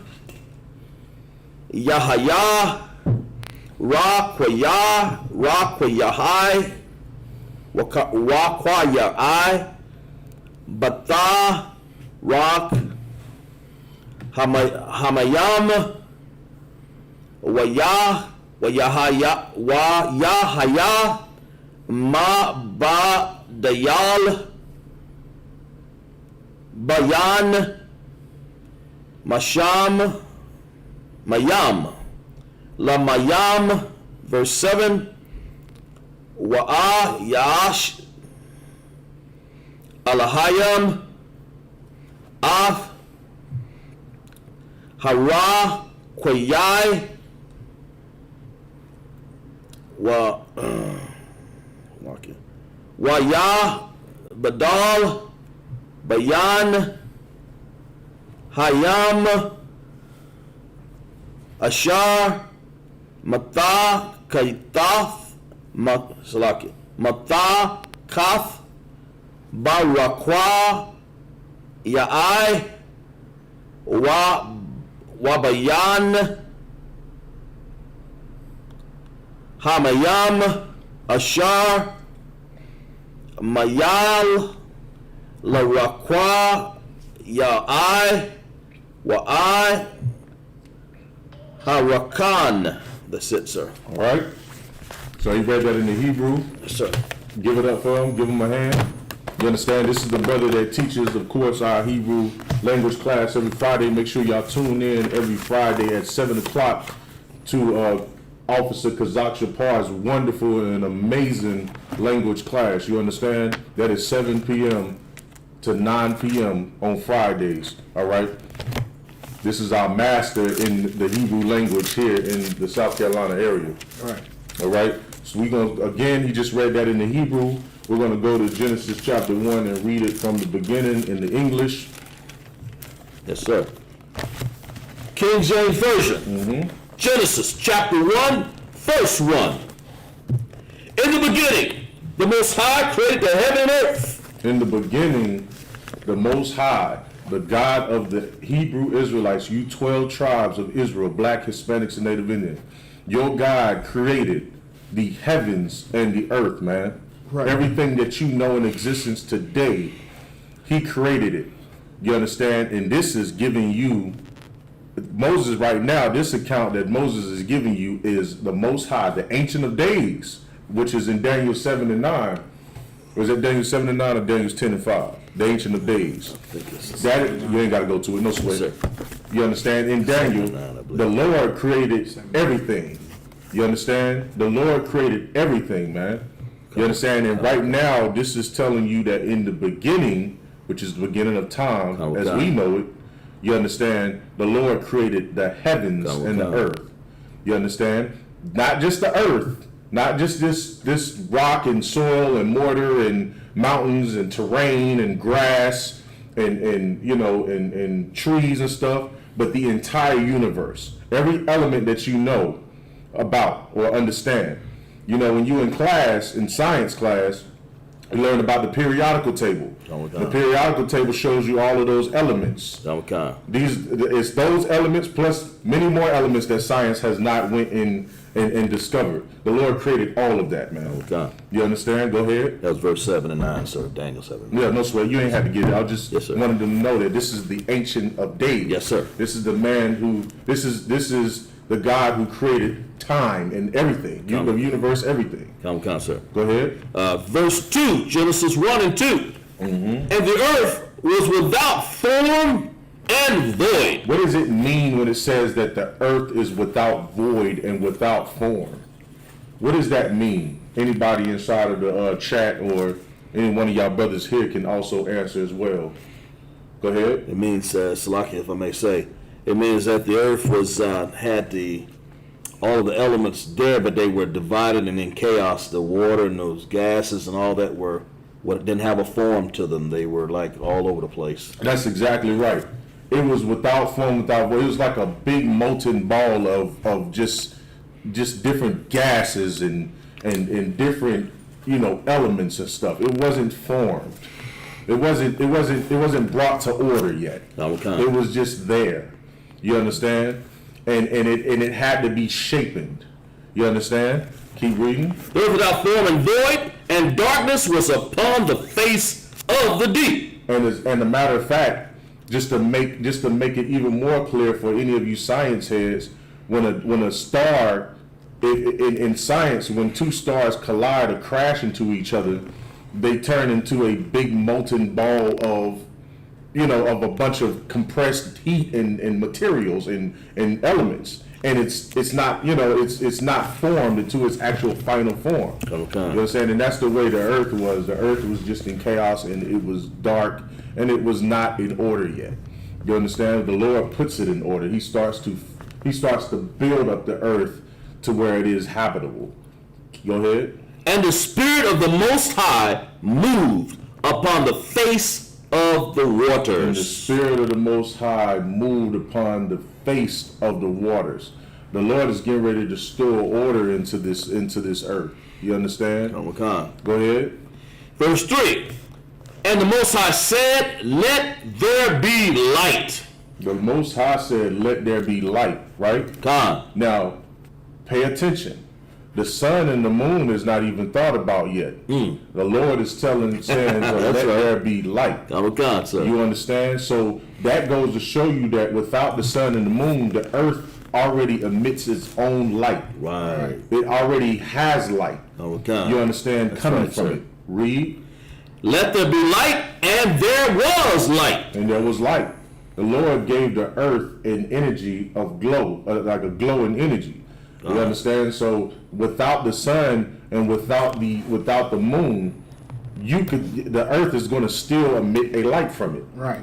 [SPEAKER 2] yahaya rakwayahai wakwayai bata rak hamayam wayahaya ma ba dayal bayan mayam lamayam. Verse 7. Wa'a yash alahayam af hara kwayai waya badal bayan hayam ashar mata kaitaf mata kaf barakwa yaai wabayan hamayam ashar mayal larakwa yaai waai harakan. That's it, sir.
[SPEAKER 1] All right. So he read that in the Hebrew.
[SPEAKER 2] Yes, sir.
[SPEAKER 1] Give it up for him. Give him a hand. You understand? This is the brother that teaches, of course, our Hebrew language class every Friday. Make sure y'all tune in every Friday at 7 o'clock to Officer Kazak Shapar's wonderful and amazing language class. You understand? That is 7 p.m. to 9 p.m. on Fridays. All right? This is our master in the Hebrew language here in the South Carolina area.
[SPEAKER 3] All right.
[SPEAKER 1] All right? So we're going to, again, he just read that in the Hebrew. We're going to go to Genesis chapter 1 and read it from the beginning in the English.
[SPEAKER 2] Yes, sir. King James Version. Genesis chapter 1, verse 1. In the beginning, the Most High created the heaven and earth.
[SPEAKER 1] In the beginning, the Most High, the God of the Hebrew Israelites, you 12 tribes of Israel, black, Hispanics, and Native Indian, your God created the heavens and the earth, man.
[SPEAKER 3] Right.
[SPEAKER 1] Everything that you know in existence today, he created it. You understand? And this is giving you, Moses right now, this account that Moses is giving you is the Most High, the Ancient of Days, which is in Daniel 7 and 9. Was it Daniel 7 and 9 or Daniel 10 and 5? The Ancient of Days. That, you ain't got to go to it, no sweat.
[SPEAKER 2] Yes,
[SPEAKER 1] You understand? In Daniel, the Lord created everything. You understand? The Lord created everything, man. You understand? And right now, this is telling you that in the beginning, which is the beginning of time, as we know it, you understand, the Lord created the heavens and the earth. You understand? Not just the earth, not just this rock and soil and mortar and mountains and terrain and grass and you know and trees and stuff, but the entire universe. Every element that you know about or understand. You know, when you in class, in science class, you learn about the periodical table. The periodical table shows you all of those elements. It's those elements plus many more elements that science has not went in and discovered. The Lord created all of that, man. You understand? Go ahead.
[SPEAKER 2] That was verse 7 and 9, sir. Daniel 7.
[SPEAKER 1] Yeah, no sweat. You ain't had to get it. I just wanted them to know that this is the Ancient of Days.
[SPEAKER 2] Yes, sir.
[SPEAKER 1] This is the man who. This is the God who created time and everything, the universe, everything.
[SPEAKER 2] Come, sir.
[SPEAKER 1] Go ahead.
[SPEAKER 2] Verse 2, Genesis 1 and 2. And the earth was without form and void.
[SPEAKER 1] What does it mean when it says that the earth is without void and without form? What does that mean? Anybody inside of the chat or any one of y'all brothers here can also answer as well. Go ahead.
[SPEAKER 2] It means, Salaki, if I may say, it means that the earth was had all of the elements there, but they were divided and in chaos. The water and those gases and all that didn't have a form to them. They were like all over the place.
[SPEAKER 1] That's exactly right. It was without form, without void. It was like a big molten ball of just different gases and different elements and stuff. It wasn't formed. It wasn't brought to order yet. It was just there. You understand? And it had to be shapened. You understand? Keep reading.
[SPEAKER 2] It was without form and void, and darkness was upon the face of the deep.
[SPEAKER 1] And a matter of fact, just to make it even more clear for any of you science heads, when a star in science, when two stars collide or crash into each other, they turn into a big molten ball of a bunch of compressed heat and materials and elements, and it's not it's not formed into its actual final form. You know what I'm saying? And that's the way the earth was. The earth was just in chaos, and it was dark, and it was not in order yet. You understand? The Lord puts it in order. He starts to build up the earth to where it is habitable. Go ahead.
[SPEAKER 2] And the Spirit of the Most High moved upon the face of the waters.
[SPEAKER 1] And the Spirit of the Most High moved upon the face of the waters. The Lord is getting ready to restore order into this earth. You understand? Go ahead.
[SPEAKER 2] Verse 3. And the Most High said, "Let there be light."
[SPEAKER 1] The Most High said, "Let there be light." Right? Now, pay attention. The sun and the moon is not even thought about yet. The Lord is saying, "Let there be light."
[SPEAKER 2] Sir.
[SPEAKER 1] You understand? So that goes to show you that without the sun and the moon, the earth already emits its own light.
[SPEAKER 2] Right.
[SPEAKER 1] It already has light. You understand?
[SPEAKER 2] That's
[SPEAKER 1] coming
[SPEAKER 2] right,
[SPEAKER 1] from
[SPEAKER 2] sir.
[SPEAKER 1] it. Read.
[SPEAKER 2] Let there be light, and there was light.
[SPEAKER 1] And there was light. The Lord gave the earth an energy of glow, like a glowing energy. You understand? So without the sun and without the moon, the earth is going to still emit a light from it.
[SPEAKER 3] Right.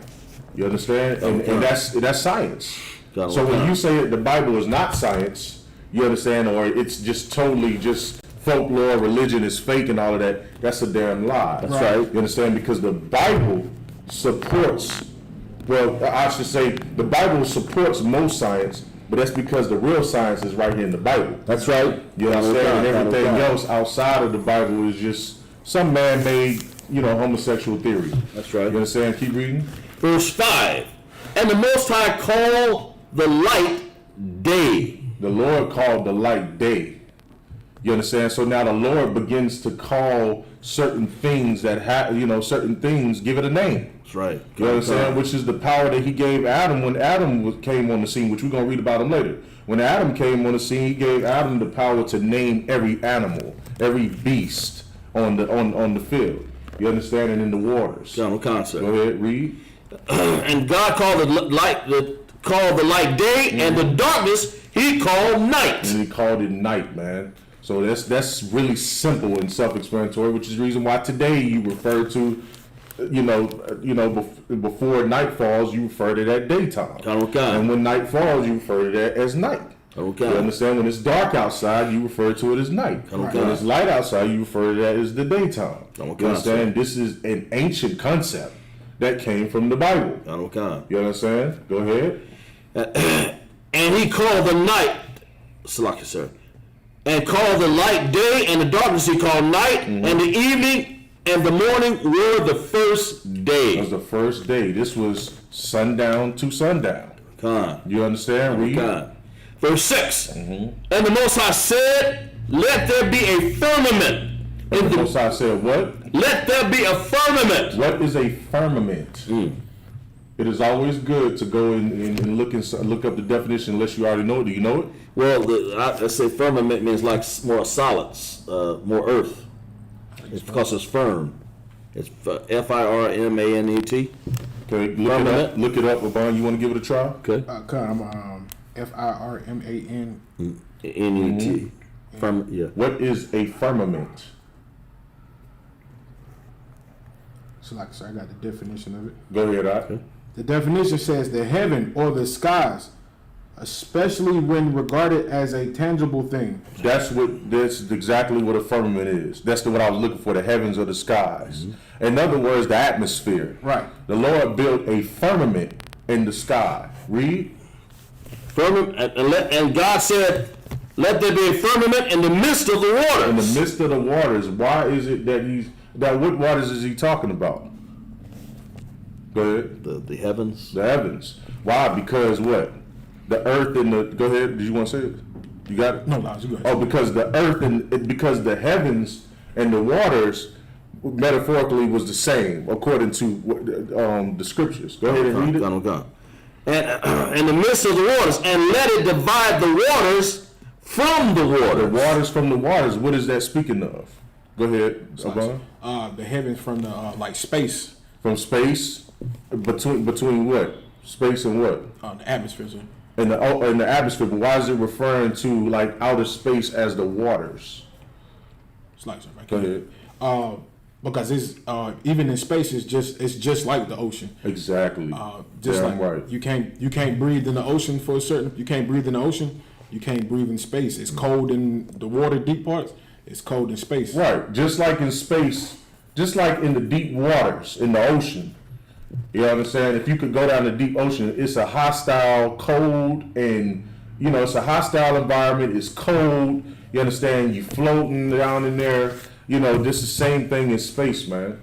[SPEAKER 1] You understand? And that's science. So when you say that the Bible is not science, you understand, or it's just totally just folklore, religion is fake and all of that, that's a damn lie.
[SPEAKER 3] That's right.
[SPEAKER 1] You understand? Because the Bible supports, well, I should say the Bible supports most science, But that's because the real science is right here in the Bible.
[SPEAKER 2] That's right.
[SPEAKER 1] You understand? And everything else outside of the Bible is just some man-made, homosexual theory.
[SPEAKER 2] That's right.
[SPEAKER 1] You understand? Keep reading.
[SPEAKER 2] Verse 5. And the Most High called the light day.
[SPEAKER 1] The Lord called the light day. You understand? So now the Lord begins to call certain things that certain things, give it a name.
[SPEAKER 2] That's right.
[SPEAKER 1] You understand? Which is the power that he gave Adam when Adam came on the scene, which we're going to read about him later. When Adam came on the scene, he gave Adam the power to name every animal, every beast on the field. You understand? And in the waters.
[SPEAKER 2] General concept.
[SPEAKER 1] Go ahead, read.
[SPEAKER 2] And God called the light day, and the darkness he called night.
[SPEAKER 1] And he called it night, man. So that's really simple and self-explanatory, which is the reason why today you refer to, before night falls, you refer to that daytime. And when night falls, you refer to that as night. You understand? When it's dark outside, you refer to it as night. When it's light outside, you refer to that as the daytime. You understand? This is an ancient concept that came from the Bible. You understand? Go ahead.
[SPEAKER 2] And he called the night, Salaki, sir, and called the light day, and the darkness he called night, and the evening and the morning were the first day.
[SPEAKER 1] It was the first day. This was sundown to sundown. You understand? Read.
[SPEAKER 2] Verse 6. And the Most High said, let there be a firmament.
[SPEAKER 1] And the Most High said what?
[SPEAKER 2] Let there be a firmament.
[SPEAKER 1] What is a firmament? It is always good to go and look up the definition unless you already know it. Do you know it?
[SPEAKER 2] Well, I say firmament means like more solids, more earth. It's because it's firm. It's Firmanet.
[SPEAKER 1] Okay, look it up, LeBron. You want to give it a try?
[SPEAKER 2] Okay.
[SPEAKER 3] I'm Firman.
[SPEAKER 2] Net. Yeah.
[SPEAKER 1] What is a firmament?
[SPEAKER 3] So, like I said, I got the definition of it.
[SPEAKER 1] Go ahead,
[SPEAKER 2] Okay.
[SPEAKER 3] The definition says the heaven or the skies, especially when regarded as a tangible thing.
[SPEAKER 1] That's exactly what a firmament is. That's what I was looking for, the heavens or the skies. In other words, the atmosphere.
[SPEAKER 3] Right.
[SPEAKER 1] The Lord built a firmament in the sky. Read.
[SPEAKER 2] Firmament, and God said, let there be a firmament in the midst of the waters.
[SPEAKER 1] In the midst of the waters. Why is it that what waters is he talking about? Go ahead.
[SPEAKER 2] The heavens.
[SPEAKER 1] The heavens. Why? Because what? The earth and the. Go ahead. Did you want to say it? You got it?
[SPEAKER 3] No, you go ahead.
[SPEAKER 1] Oh, because the earth because the heavens and the waters metaphorically was the same according to the scriptures. Go ahead and read it.
[SPEAKER 2] And in the midst of the waters, and let it divide the waters from the waters.
[SPEAKER 1] The waters from the waters. What is that speaking of? Go ahead.
[SPEAKER 3] The heavens from the like space.
[SPEAKER 1] From space. Between what? Space and what?
[SPEAKER 3] The atmosphere. Sir.
[SPEAKER 1] In the atmosphere, but why is it referring to like outer space as the waters?
[SPEAKER 3] It's like, sir,
[SPEAKER 1] Go ahead.
[SPEAKER 3] Because it's even in space, it's just like the ocean.
[SPEAKER 1] Exactly. Right.
[SPEAKER 3] You can't breathe in the ocean for a certain. You can't breathe in the ocean. You can't breathe in space. It's cold in the water deep parts. It's cold in space.
[SPEAKER 1] Right. Just like in space, just like in the deep waters in the ocean. You understand? If you could go down the deep ocean, it's a hostile, cold, and it's a hostile environment. It's cold. You understand? You floating down in there. This is the same thing in space, man.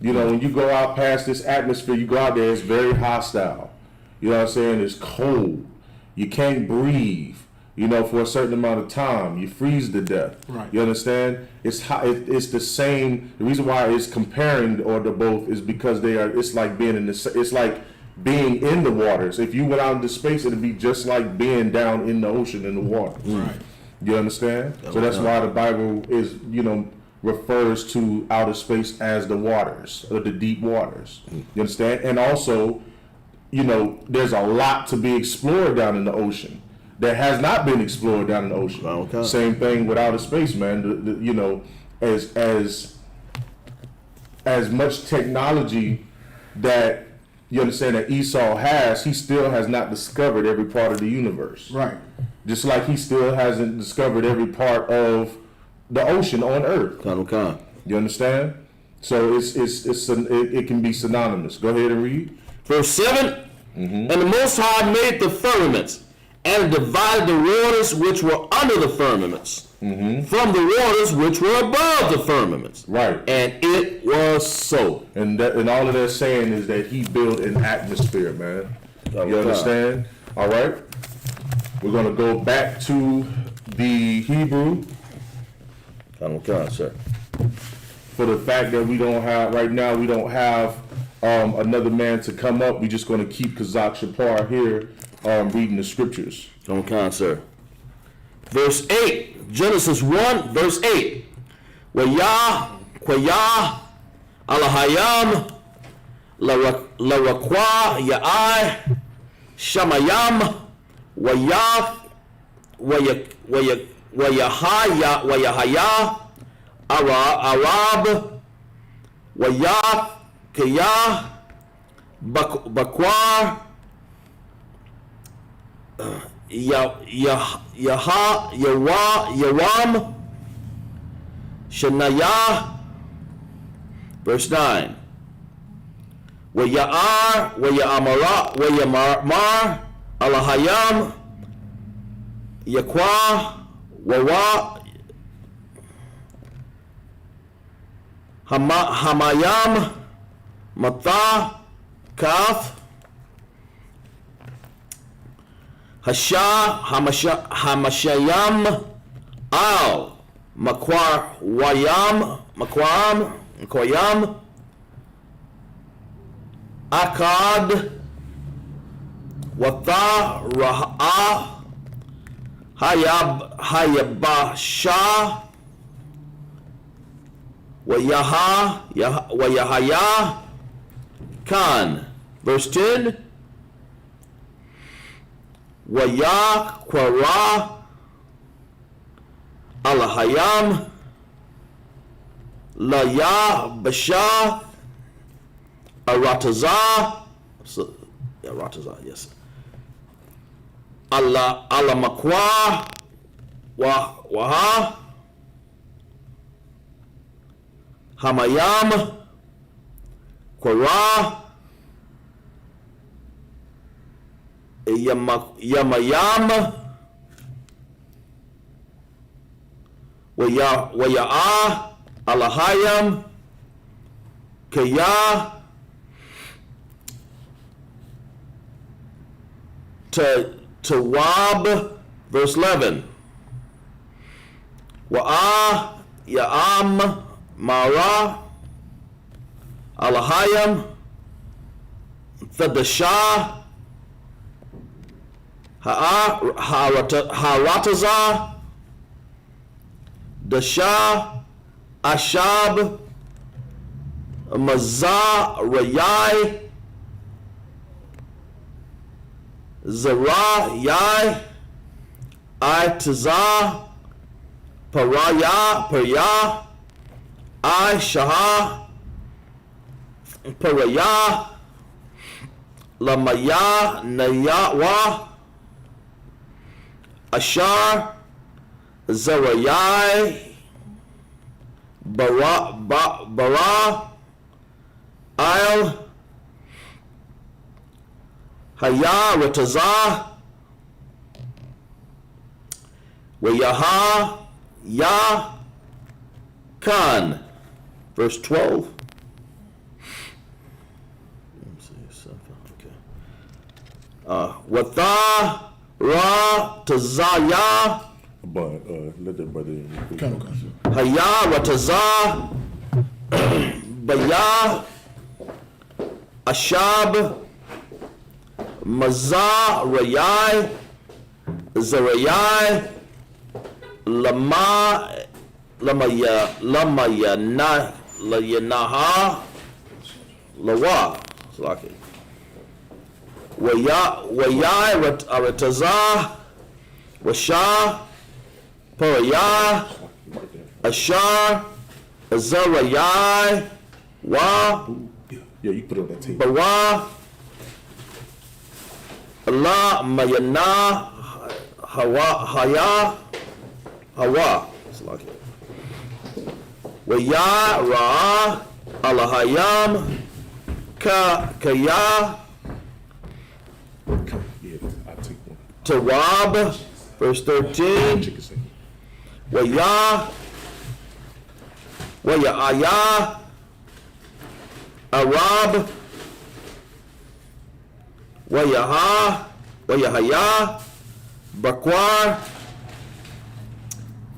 [SPEAKER 1] When you go out past this atmosphere, you go out there, it's very hostile. You know what I'm saying? It's cold. You can't breathe. For a certain amount of time, you freeze to death.
[SPEAKER 3] Right.
[SPEAKER 1] You understand? It's hot. It's the same. The reason why it's comparing or the both is because they are. It's like being in the. It's like being in the waters. If you went out into space, it'd be just like being down in the ocean in the water.
[SPEAKER 3] Right.
[SPEAKER 1] You understand? So that's why the Bible is, refers to outer space as the waters or the deep waters. You understand? And also, there's a lot to be explored down in the ocean that has not been explored down in the ocean.
[SPEAKER 2] Okay.
[SPEAKER 1] Same thing with outer space, man. As much technology that you understand that Esau has, he still has not discovered every part of the universe.
[SPEAKER 3] Right.
[SPEAKER 1] Just like he still hasn't discovered every part of the ocean on Earth. You understand? So it can be synonymous. Go ahead and read.
[SPEAKER 2] Verse 7. And the Most High made the firmaments and divided the waters which were under the firmaments from the waters which were above the firmaments.
[SPEAKER 1] Right.
[SPEAKER 2] And it was so.
[SPEAKER 1] And all of that saying is that he built an atmosphere, man. You understand? All right. We're going to go back to the Hebrew.
[SPEAKER 2] Sir.
[SPEAKER 1] For the fact that we don't have another man to come up, we're just going to keep Kazak Shapar here reading the scriptures.
[SPEAKER 2] Sir. Verse 8, Genesis 1, verse 8. Kwaya alahayam larakwa ya'ai shamayam wayahaya arab wayakaya bakwar Yawam, Shanayah, verse 9. Waya'ar, Wayamar, Alahayam, Yakwa, Wawa, Hamayam, Matha, Kaf, Hamashayam, Al, Makwayam, Akkad, Watha, Ra'a, Hayabasha, Wayahaya, Khan. Verse 10. Waya Kwara Alahayam Laya Basha Arataza. Arataza, yes. Alamakwa Waha Hamayam Kwara Yamayam Waya'a Alahayam Kaya Tawab, verse 11. Wa'a Ya'am Mara Alahayam Thadashah Harataza, Dasha, Ashab, Mazah, Rayai, Zara, Yai, Itazah, Paraya, I, Shah, Paraya, Lamaya, Nayawa, Ashar, Zarayai, Bara, Il, Haya, Ratazah, Wayaha, Ya, Khan. Verse 12. Watha, Ra, Tazaya,
[SPEAKER 1] but let that brother in.
[SPEAKER 2] Haya, Ratazah, Baya, Ashab, Mazah, Rayai, Zarayai, Layanaha, Lawa, Slaki. Wayai, Ratazah, Washah, Parayah, Ashar, Azarayai, Wa,
[SPEAKER 1] yeah, you put it on that tape.
[SPEAKER 2] Bawa, Allah, Mayana, Hawa, Waya, Ra, Alahayam, Kaya,
[SPEAKER 1] Yeah, I take one.
[SPEAKER 2] Tawab, verse 13. Waya, Aya, Arab, Wayahaya, Bakwar,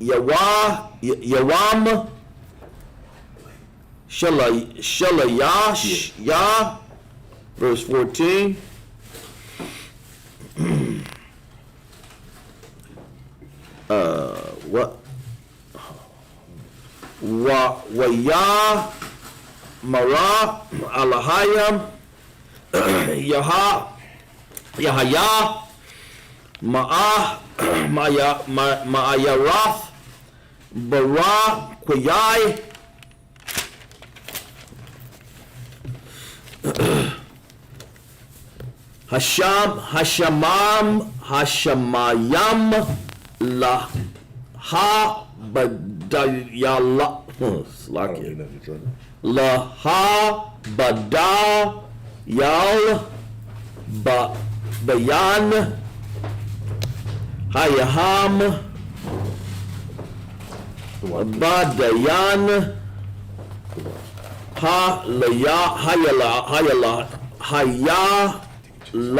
[SPEAKER 2] Yawam, Shalayash, Yah, verse 14. Waya, Mara, Alahayam, Yahaya, Ma'ayarath, Bara, Quayai, Hashamayam, Laha, Badayala, Laha, Badayal, Bayan, Hayaham, Badayan, La,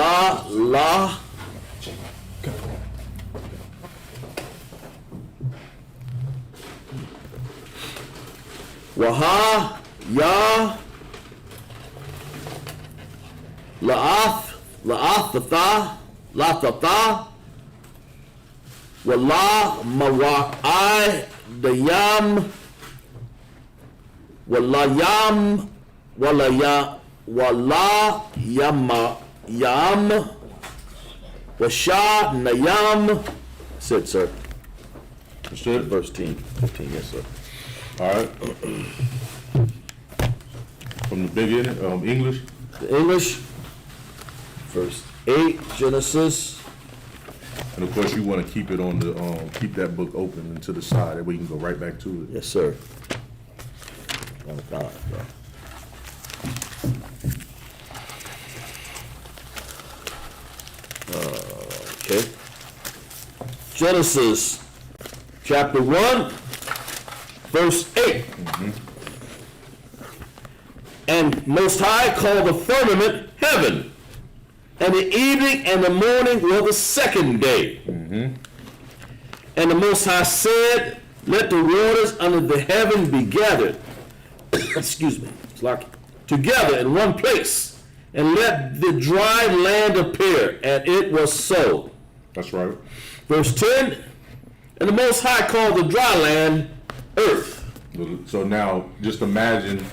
[SPEAKER 2] Waha, Ya, Lathatha, Wala, Mawai, Dayam, Walayam, Wala, Yam, Washa, Nayam. Said, sir.
[SPEAKER 1] Understood?
[SPEAKER 2] Verse 15, yes, sir.
[SPEAKER 1] All right. From the beginning, English.
[SPEAKER 2] The English, verse 8, Genesis.
[SPEAKER 1] And of course, you want to keep it on the keep that book open and to the side, that way you can go right back to it.
[SPEAKER 2] Yes, sir. Oh, God, bro. Okay. Genesis chapter 1, verse 8. And Most High called the firmament heaven, and the evening and the morning were the second day. And the Most High said, let the waters under the heaven be gathered, excuse me, together in one place, and let the dry land appear. And it was so.
[SPEAKER 1] That's right.
[SPEAKER 2] Verse 10, and the Most High called the dry land earth.
[SPEAKER 1] So now, just imagine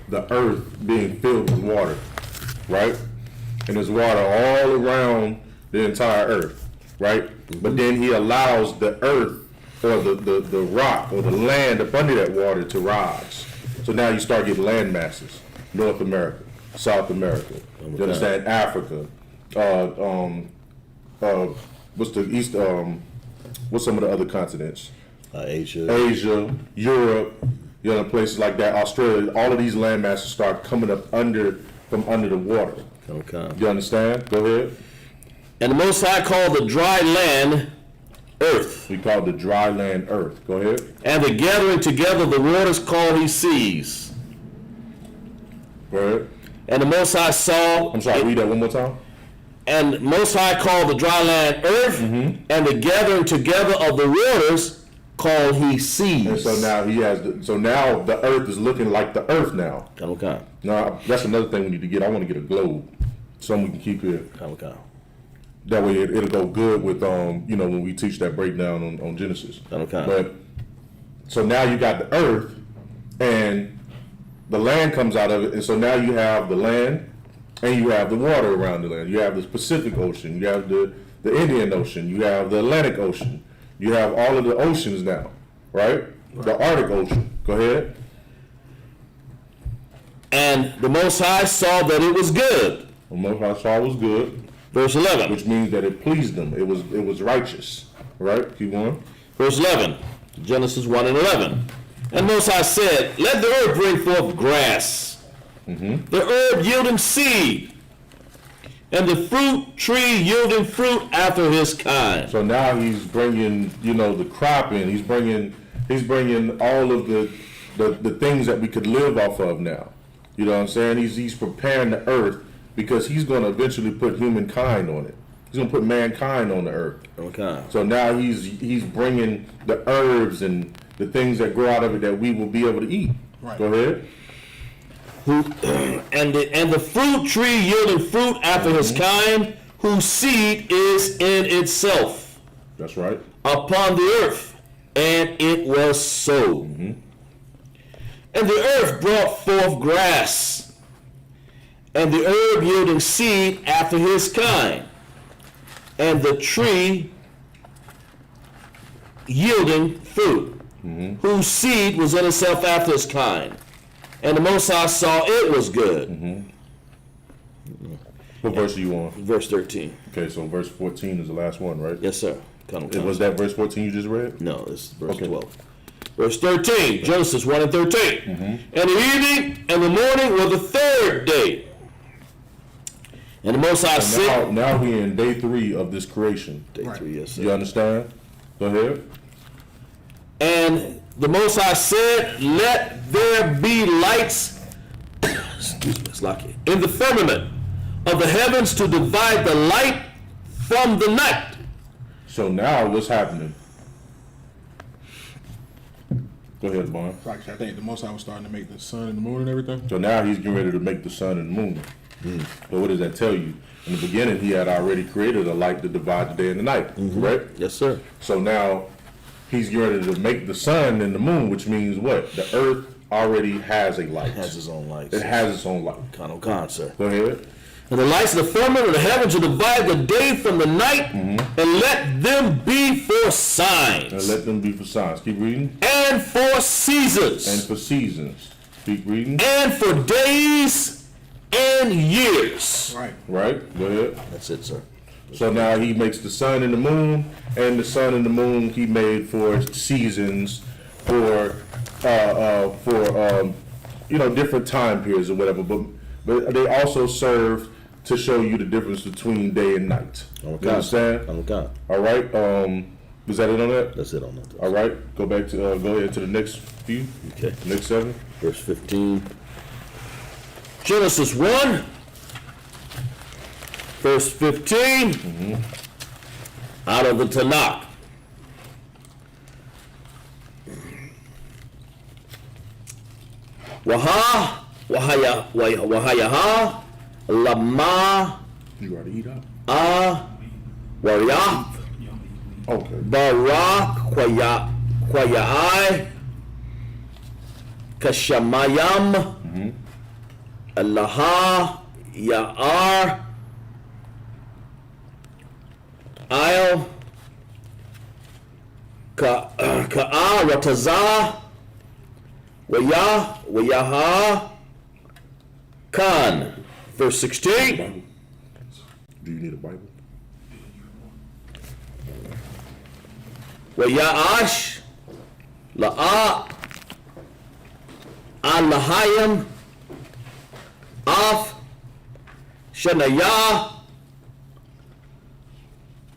[SPEAKER 1] the earth being filled with water, right? And there's water all around the entire earth, right? But then he allows the earth or the rock or the land up under that water to rise. So now you start getting land masses. North America, South America, you understand? Africa, what's the east, what's some of the other continents? Asia, Europe, you know, places like that, Australia. All of these land masses start coming up from under the water.
[SPEAKER 2] Okay.
[SPEAKER 1] You understand? Go ahead.
[SPEAKER 2] And the Most High called the dry land earth.
[SPEAKER 1] We call the dry land earth. Go ahead.
[SPEAKER 2] And the gathering together the waters called he seas.
[SPEAKER 1] Go ahead.
[SPEAKER 2] And the Most High saw.
[SPEAKER 1] I'm sorry, read that one more time.
[SPEAKER 2] And Most High called the dry land earth, and the gathering together of the waters called he seas.
[SPEAKER 1] And so now now the earth is looking like the earth now.
[SPEAKER 2] Okay.
[SPEAKER 1] Now that's another thing we need to get. I want to get a globe, something we can keep here.
[SPEAKER 2] Okay.
[SPEAKER 1] That way it'll go good with when we teach that breakdown on Genesis.
[SPEAKER 2] Okay.
[SPEAKER 1] But so now you got the earth, and the land comes out of it, and so now you have the land, and you have the water around the land. You have the Pacific Ocean, you have the Indian Ocean, you have the Atlantic Ocean, you have all of the oceans now, right? The Arctic Ocean. Go ahead.
[SPEAKER 2] And the Most High saw that it was good.
[SPEAKER 1] The Most High saw it was good.
[SPEAKER 2] Verse 11.
[SPEAKER 1] Which means that it pleased them. It was righteous. Right? Keep going.
[SPEAKER 2] Verse 11. Genesis 1 and 11. And Most High said, let the earth bring forth grass, the herb yielding seed, and the fruit tree yielding fruit after his kind.
[SPEAKER 1] So now he's bringing, the crop in. He's bringing all of the things that we could live off of now. You know what I'm saying? He's preparing the earth because he's going to eventually put humankind on it. He's going to put mankind on the earth.
[SPEAKER 2] Okay.
[SPEAKER 1] So now he's bringing the herbs and the things that grow out of it that we will be able to eat.
[SPEAKER 3] Right.
[SPEAKER 1] Go ahead.
[SPEAKER 2] And the fruit tree yielding fruit after his kind, whose seed is in itself.
[SPEAKER 1] That's right.
[SPEAKER 2] Upon the earth, and it was so. And the earth brought forth grass, and the herb yielding seed after his kind, and the tree yielding fruit, whose seed was in itself after his kind. And the Most High saw it was good.
[SPEAKER 1] What verse are you on?
[SPEAKER 2] Verse 13.
[SPEAKER 1] Okay, so verse 14 is the last one, right?
[SPEAKER 2] Yes, sir.
[SPEAKER 1] Was that verse 14 you just read?
[SPEAKER 2] No, it's verse
[SPEAKER 1] Okay.
[SPEAKER 2] 12. Verse 13, Genesis 1 and 13. And the evening and the morning were the third day. And the Most High said...
[SPEAKER 1] Now we're in day 3 of this creation.
[SPEAKER 2] Day 3, yes, sir.
[SPEAKER 1] You understand? Go ahead.
[SPEAKER 2] And the Most High said, let there be lights excuse me, it's lucky, in the firmament of the heavens to divide the light from the night.
[SPEAKER 1] So now what's happening? Go ahead, Bond.
[SPEAKER 3] Right, I think the Most High was starting to make the sun and the moon and everything.
[SPEAKER 1] So now he's getting ready to make the sun and the moon. So what does that tell you? In the beginning, he had already created a light to divide the day and the night, correct?
[SPEAKER 2] Yes, sir.
[SPEAKER 1] So now he's getting ready to make the sun and the moon, which means what? The earth already has a light.
[SPEAKER 2] It has its own lights.
[SPEAKER 1] It has its own light.
[SPEAKER 2] Con, sir.
[SPEAKER 1] Go ahead.
[SPEAKER 2] And the lights of the firmament of the heaven to divide the day from the night, and let them be for signs.
[SPEAKER 1] And let them be for signs. Keep reading.
[SPEAKER 2] And for seasons.
[SPEAKER 1] And for seasons. Keep reading.
[SPEAKER 2] And for days and years.
[SPEAKER 3] Right.
[SPEAKER 1] Right? Go ahead.
[SPEAKER 2] That's it, sir.
[SPEAKER 1] So now he makes the sun and the moon, and the sun and the moon he made for seasons, for different time periods or whatever. But they also serve to show you the difference between day and night.
[SPEAKER 2] Okay.
[SPEAKER 1] You understand?
[SPEAKER 2] Okay.
[SPEAKER 1] All right. Was that it on that?
[SPEAKER 2] That's it on that.
[SPEAKER 1] All right. Go back to go ahead to the next few.
[SPEAKER 2] Okay.
[SPEAKER 1] Next 7.
[SPEAKER 2] Verse 15. Genesis 1. Verse 15. Out of the Tanakh. Wahayaha lama
[SPEAKER 1] You gotta eat up.
[SPEAKER 2] wariyah
[SPEAKER 1] Okay.
[SPEAKER 2] barak kwayai kashamayam allaha ya'ar ayel ka'aratazah Wayaha Khan. Verse 16.
[SPEAKER 1] Do you need a Bible?
[SPEAKER 2] Wayaash La'a Alahayam Af Shanaya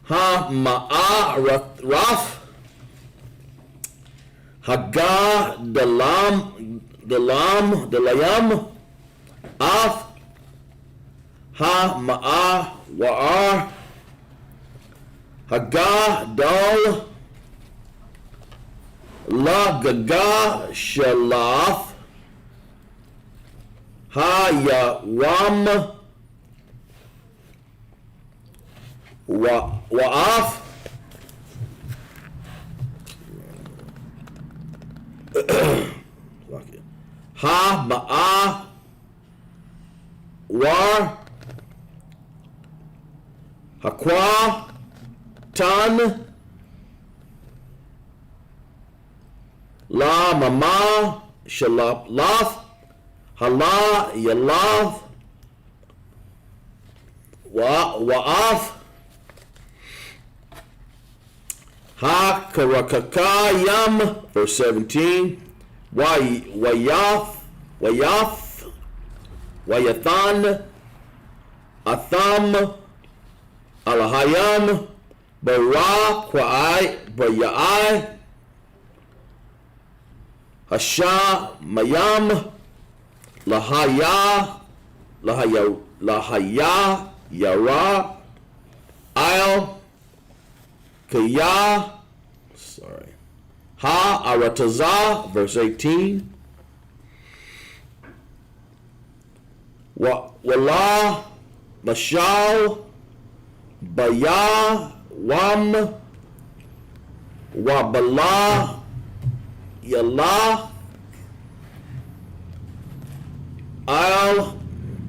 [SPEAKER 2] Ha Ma'araf Haga Dalayam Af Ha Ma'a Wa'ar Haga Dal La Gaga Shalaf Ha Yawam Wa'af Ha Ma'a War Hakwa Tan La Mama Shalaf Laf Hala Yalav Wa'af Ha Karakakayam. Verse 17. Wayathan Atham, Alahayam, Bara, Kwa'ai, Bayai, Hasha, Mayam, Lahaya, Yara, Il, Kaya, Ha, Arataza, verse 18. Wala, Mashal, Baya, Wam, Wabala, Yala, Al,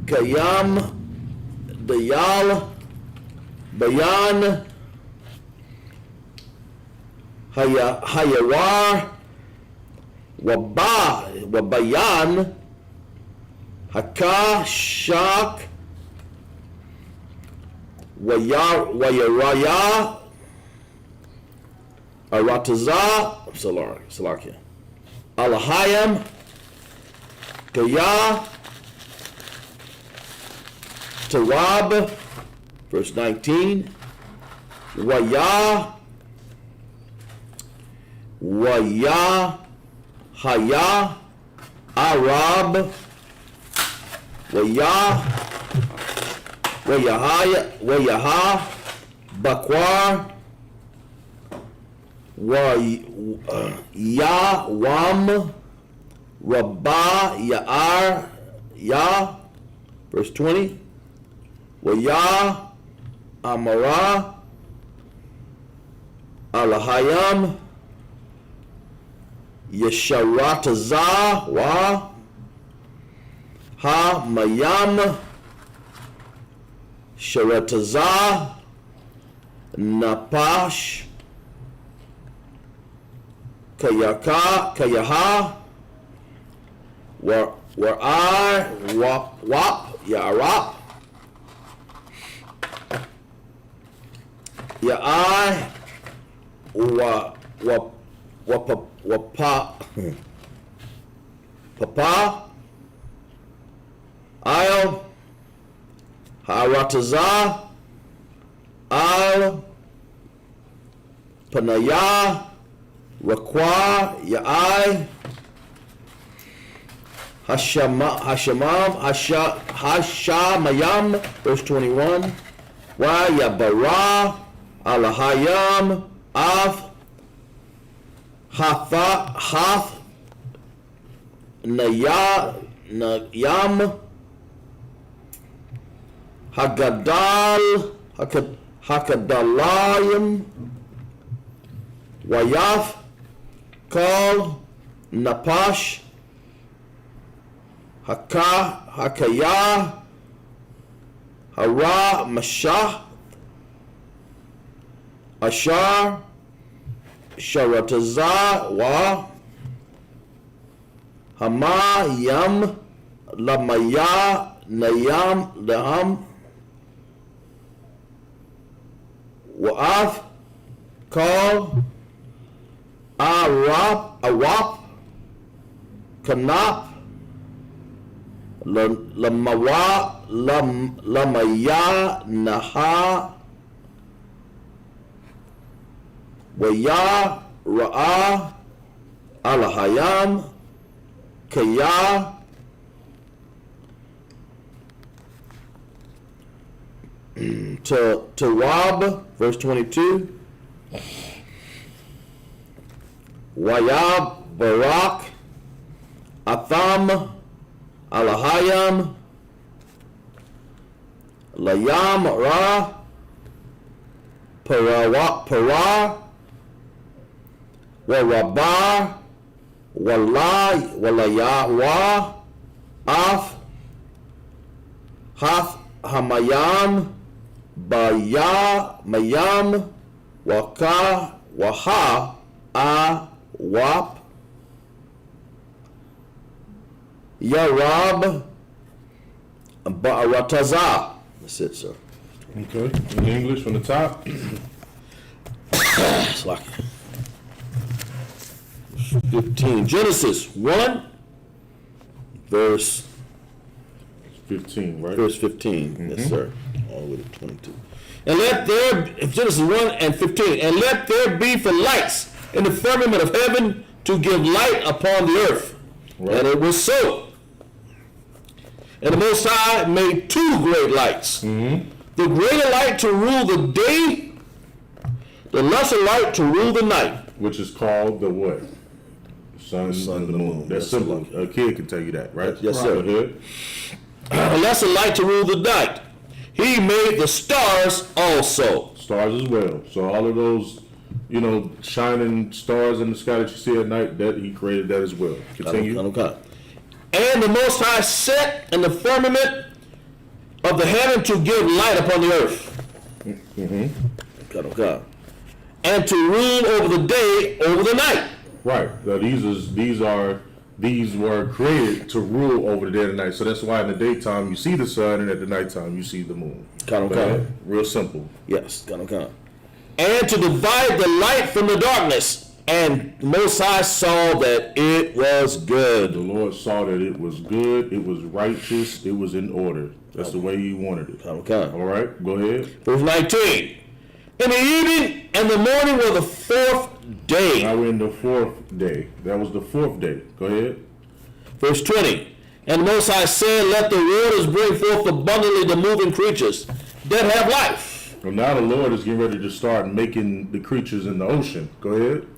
[SPEAKER 2] Kayam, Dayal, Bayan, Hayawar, Wabayan, Haka, Shak, Wayaraya, Arataza, Salakia, Alahayam, Gaya, Tawab, verse 19, Waya, Haya, Arab, Wayaha, Bakwar, Wam, Rabbah, Ya'ar, Ya, verse 20, Waya, Amara, Alahayam, Yesharataza, Wa, Ha, Mayam, Sharataza, Napash, Kayaha, Wa'ar, Wap, Ya'arap, Ya'ai, Papa, I'll, Ha'arataza, Al, Panaya, Rakwa, Ya'ai, Hashamayam, verse 21, Wa Yabara, Alahayam, Av, Hath, Nayam, Hakadalayim, Wayaf, Kal, Napash, Hakaya, Hara, Mashah, Ashar, Sharataza, Wa, Hama, Yam, Lamaya, Nayam, Laham, Wa'af, Kal, Awap, Kanap, Lamaya, Naha, Waya, Ra'a, Alahayam, Kaya, Tawab, verse 22, Wayab, Barak, Atham, Alahayam, Layam, Ra, Parar, Warabar, Walayawa, Af, Hath, Hamayam, Mayam, Waka, Waha, Wap, Yarab, Ba'arataza. That's it, sir.
[SPEAKER 1] Okay. In English from the top.
[SPEAKER 2] It's like 15. Genesis 1, verse
[SPEAKER 1] 15, right?
[SPEAKER 2] Verse 15. Yes, sir. all the way to 22. And let there, Genesis 1 and 15, and let there be for lights in the firmament of heaven to give light upon the earth. Right. And it was so. And the Most High made two great lights. Mm-hmm. The greater light to rule the day, the lesser light to rule the night.
[SPEAKER 1] Which is called the what? Sun and the moon. That's simple. A kid can tell you that, right?
[SPEAKER 2] Yes, sir. The lesser light to rule the night. He made the stars also.
[SPEAKER 1] Stars as well. So all of those, shining stars in the sky that you see at night, that he created that as well. Continue.
[SPEAKER 2] Okay. And the Most High set in the firmament of the heaven to give light upon the earth. Mm-hmm. Okay. And to rule over the day, over the night.
[SPEAKER 1] Right. So these were created to rule over the day and the night. So that's why in the daytime you see the sun, and at the nighttime you see the moon. Real simple.
[SPEAKER 2] Yes. And to divide the light from the darkness. And the Most High saw that it was good.
[SPEAKER 1] The Lord saw that it was good, it was righteous, it was in order. That's the way He wanted it.
[SPEAKER 2] Okay.
[SPEAKER 1] All right, go ahead.
[SPEAKER 2] Verse 19. In the evening and the morning were the fourth day.
[SPEAKER 1] Now we're in the fourth day. That was the fourth day. Go ahead.
[SPEAKER 2] Verse 20. And the Most High said, let the waters bring forth abundantly the moving creatures that have life.
[SPEAKER 1] Well, now the Lord is getting ready to start making the creatures in the ocean. Go ahead.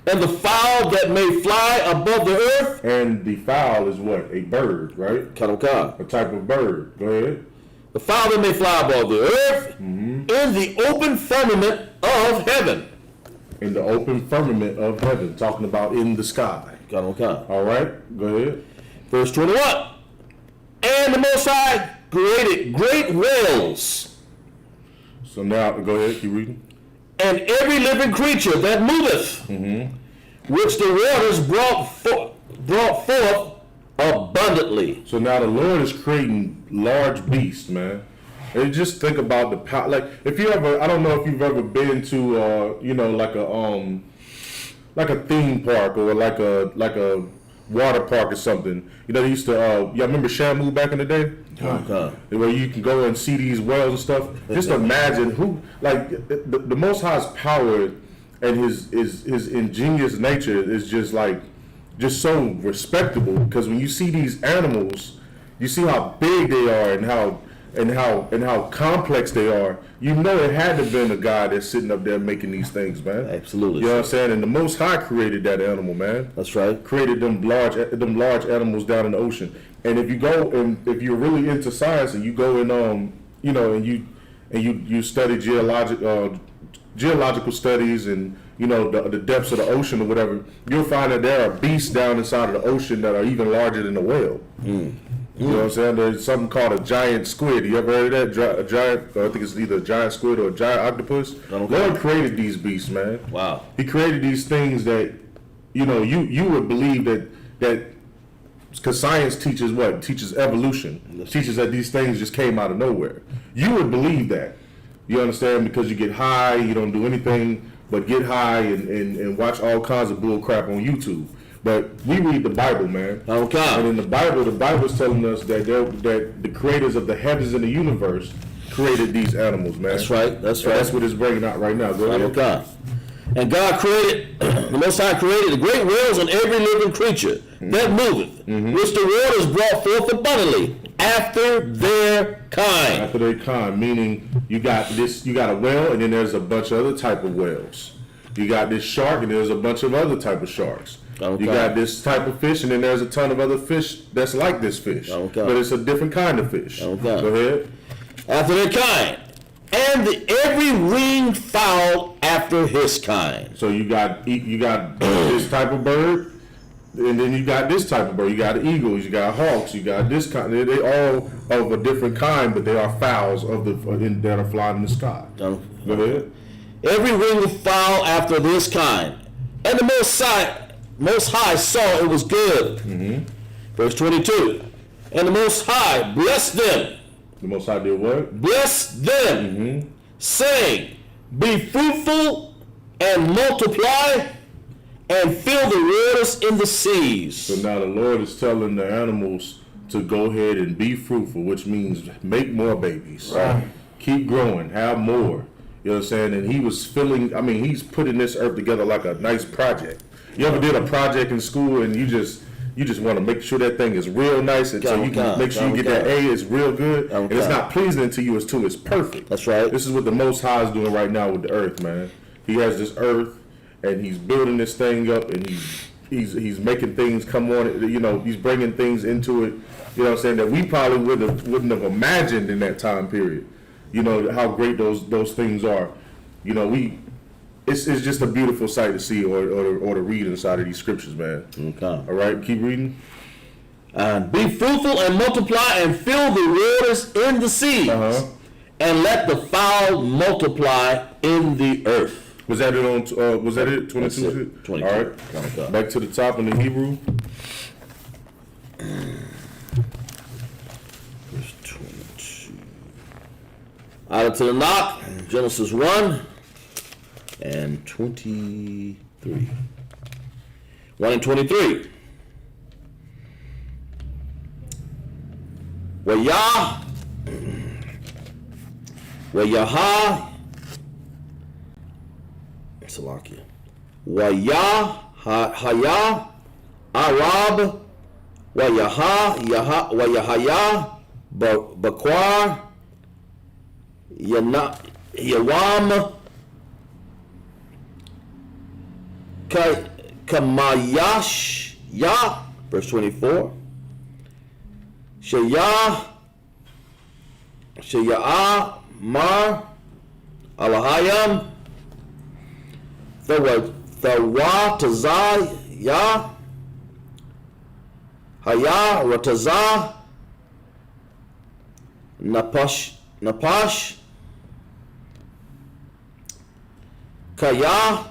[SPEAKER 2] And the fowl that may fly above the earth.
[SPEAKER 1] And the fowl is what? A bird, right? A type of bird. Go ahead.
[SPEAKER 2] The fowl that may fly above the earth in the open firmament of heaven.
[SPEAKER 1] In the open firmament of heaven. Talking about in the sky. All right. Go ahead.
[SPEAKER 2] Verse 21. And the Most High created great whales.
[SPEAKER 1] So now, go ahead. Keep reading.
[SPEAKER 2] And every living creature that moveth, which the waters brought forth abundantly.
[SPEAKER 1] So now the Lord is creating large beasts, man. And just think about the power. Like, if you ever, I don't know if you've ever been to, like a theme park or like a water park or something. They used to, y'all remember Shamu back in the day? Where you can go and see these whales and stuff. Just imagine the Most High's power and his ingenious nature is just so respectable, because when you see these animals, you see how big they are and how complex they are. It had to have been a guy that's sitting up there making these things, man.
[SPEAKER 2] Absolutely.
[SPEAKER 1] You know what I'm saying? And the Most High created that animal, man.
[SPEAKER 2] That's right.
[SPEAKER 1] Created them large animals down in the ocean. And if you go and if you're really into science and you go and you study geological studies and the depths of the ocean or whatever, you'll find that there are beasts down inside of the ocean that are even larger than a whale. You know what I'm saying? There's something called a giant squid. You ever heard of that? A giant, I think it's either a giant squid or a giant octopus. Lord created these beasts, man.
[SPEAKER 2] Wow.
[SPEAKER 1] He created these things that, you would believe that because science teaches what? Teaches evolution. Teaches that these things just came out of nowhere. You would believe that. You understand? Because you get high, you don't do anything but get high and watch all kinds of bull crap on YouTube. But we read the Bible, man.
[SPEAKER 2] Okay.
[SPEAKER 1] And in the Bible's telling us that the creators of the heavens and the universe created these animals, man.
[SPEAKER 2] That's right.
[SPEAKER 1] That's what it's bringing out right now. Go ahead.
[SPEAKER 2] Okay. And God created, the Most High created the great whales and every living creature that moveth, which the waters brought forth abundantly after their kind.
[SPEAKER 1] After their kind, meaning you got a whale, and then there's a bunch of other type of whales. You got this shark, and there's a bunch of other type of sharks. Okay. You got this type of fish, and then there's a ton of other fish that's like this fish. Okay. But it's a different kind of fish. Okay. Go ahead.
[SPEAKER 2] After their kind. And every winged fowl after his kind.
[SPEAKER 1] So you got this type of bird, and then you got this type of bird. You got eagles, you got hawks, you got this kind. They all of a different kind, but they are fowls that are flying in the sky. Go ahead.
[SPEAKER 2] Every winged fowl after this kind. And the Most High saw it was good. Verse 22. And the Most High blessed them.
[SPEAKER 1] The Most High did what?
[SPEAKER 2] Bless them, saying, be fruitful and multiply and fill the waters in the seas.
[SPEAKER 1] So now the Lord is telling the animals to go ahead and be fruitful, which means make more babies. Right. keep growing, have more. You know what I'm saying? And he was he's putting this earth together like a nice project. You ever did a project in school and you just want to make sure that thing is real nice, and so you can make sure you get that A, it's real good, and it's not pleasing to you, it's perfect.
[SPEAKER 2] That's right.
[SPEAKER 1] This is what the Most High is doing right now with the earth, man. He has this earth, and he's building this thing up, and he's making things come on it. You know, he's bringing things into it. You know what I'm saying, that we probably wouldn't have imagined in that time period. You know how great those things are. You know, it's just a beautiful sight to see or to read inside of these scriptures, man.
[SPEAKER 2] Okay.
[SPEAKER 1] All right, keep reading.
[SPEAKER 2] Be fruitful and multiply and fill the waters in the seas, and let the fowl multiply in the earth.
[SPEAKER 1] Was that it on? Was that it? 22.
[SPEAKER 2] 22.
[SPEAKER 1] All right. Back to the top in the Hebrew.
[SPEAKER 2] Verse 22. Out of the knock, Genesis 1 and 23. 1 and 23. Salakia. Haya Arab Yahaya Bakwar Yawam Kamayash Ya, verse 24. Shaya Mar Alahayam Thawatazah Ya Haya Ratazah Napash Kaya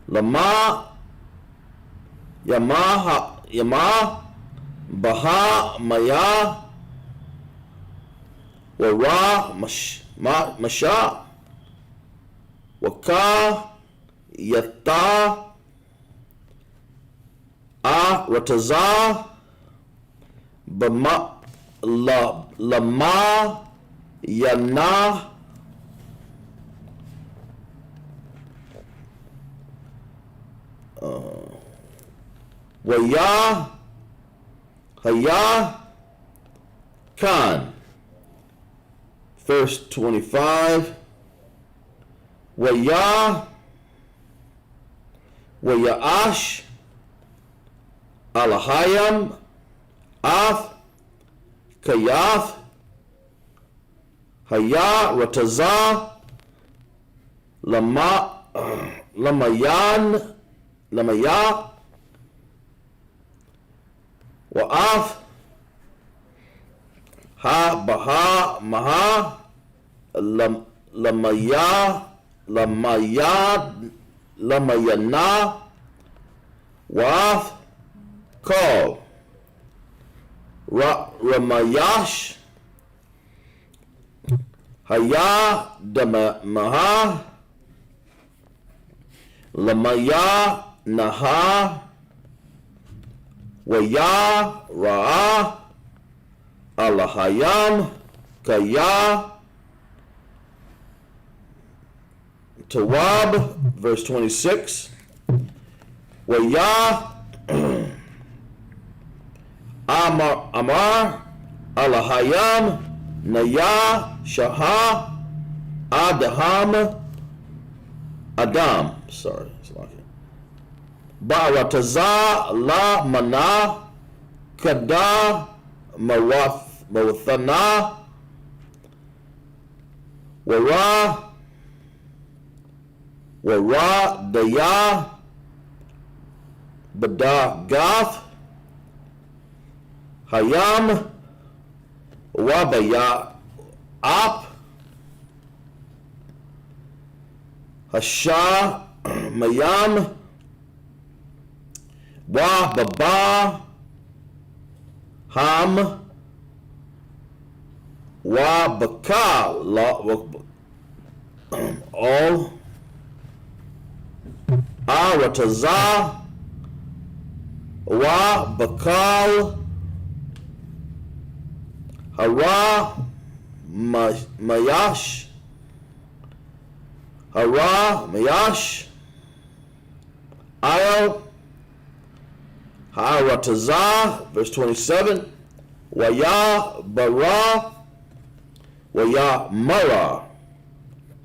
[SPEAKER 2] Lama Yama Baha Maya Wara Masha Waka Yata Rataza Bama Lama Yana Waya Haya Khan. Verse 25. Waya Ash Alahayam Af Kayath Haya Rataza Lamaya Wa'af Ha Baha Maha Lamayana Wa'af Call Ramayash Haya Damaha Lamaya Naha Waya Ra'a Alahayam Kaya Tawab, verse 26. Waya Amar Alahayam Naya Shaha Adam. Sorry, it's like it. Ba'rataza La Mana Kada Mawathana Wara Daya Badagath Hayam Wabaya Ap Hasha Mayam Wa Baba Ham Wa Baka all Arataza Wa Bakal Hara Mayash. Hara, Mayash. Ayel. Ha'aratazah, verse 27. Waya bara. Waya mara.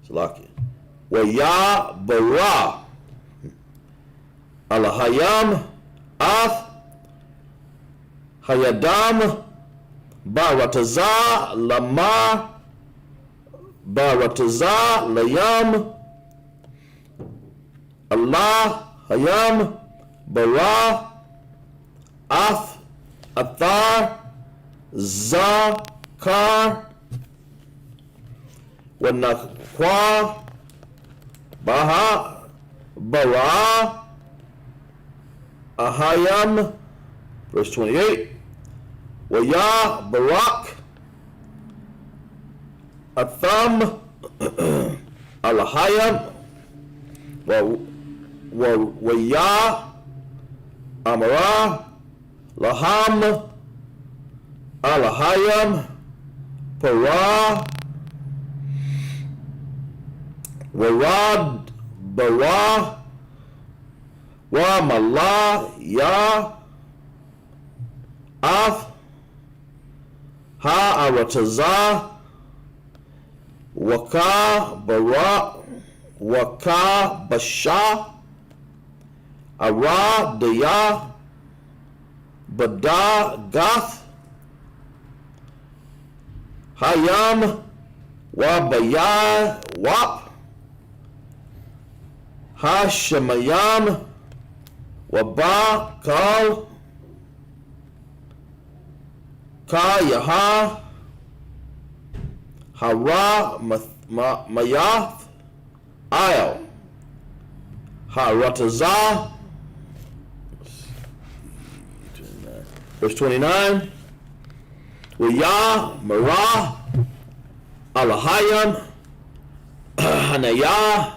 [SPEAKER 2] Salaki. Waya bara. Alahayam. Ath. Hayadam. Baratazah. Lamar. Baratazah. Layam. Allah. Hayam. Bara. Ath, Athar, Zakar, Wanakwa, Baha, Bara, Ahayam, verse 28, Waya, Barak, Atham, Alahayam, Waya, Amara, Laham, Alahayam, Parah, Warad, Barah, Wamalah, Ya, Af, Ha'aratazah, Waka, Bara, Waka, Basha, Ara, Daya, Bada, Gath, Hayam, Wabaya, Wap, Hashemayam, Waba, Kal, Ka, Yaha, Hara, Mayath, Ayel, Haratazah, verse 29, Waya, Marah, Alahayam, Hanayah,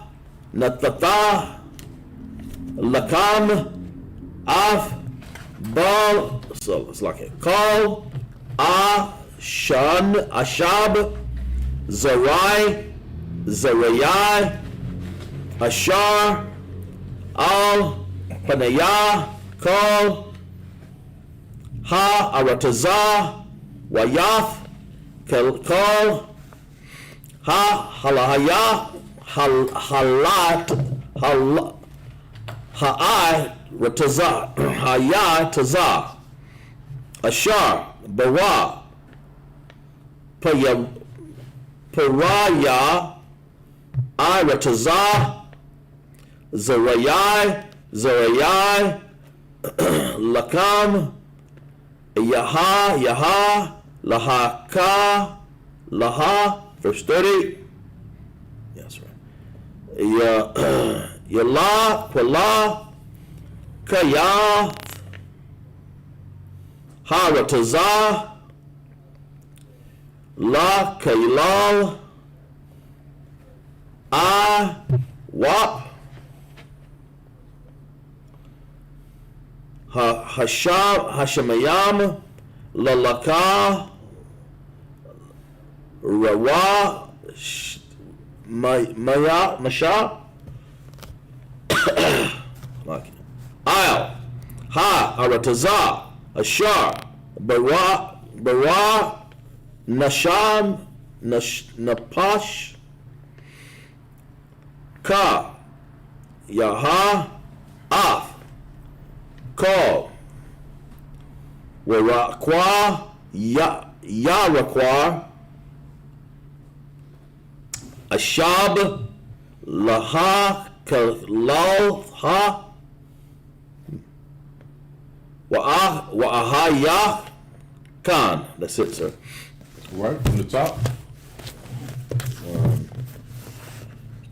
[SPEAKER 2] Natatha, Lakam, Af, Baal, so it's like a Kal, Shan, Ashab, Zarai, Zarayai, Ashar, Al, Panayah, Kal, Ha'aratazah, Wayath, Kal, Halahayah, Halat, Ha'ai, Ratazah, Hayai, Tazah, Ashar, Bara, Paraya, Iratazah, Zarayai, Lakam, Yaha, Lahaka, Laha, verse 30. Yes, right. Yala, Kwala, Kaya, Haratazah, La, Kailal, Wap, Hashemayam, Lalaka, Rawa, Masha, Ayel, Haratazah, Ashar, Bara, Nasham, Napash, Ka, Yaha, Af, Kal, Warakwa, Yarakwa, Ashab, Laha, Kalalha, Wa'ahayah, Khan. That's it, sir.
[SPEAKER 1] Right from the top.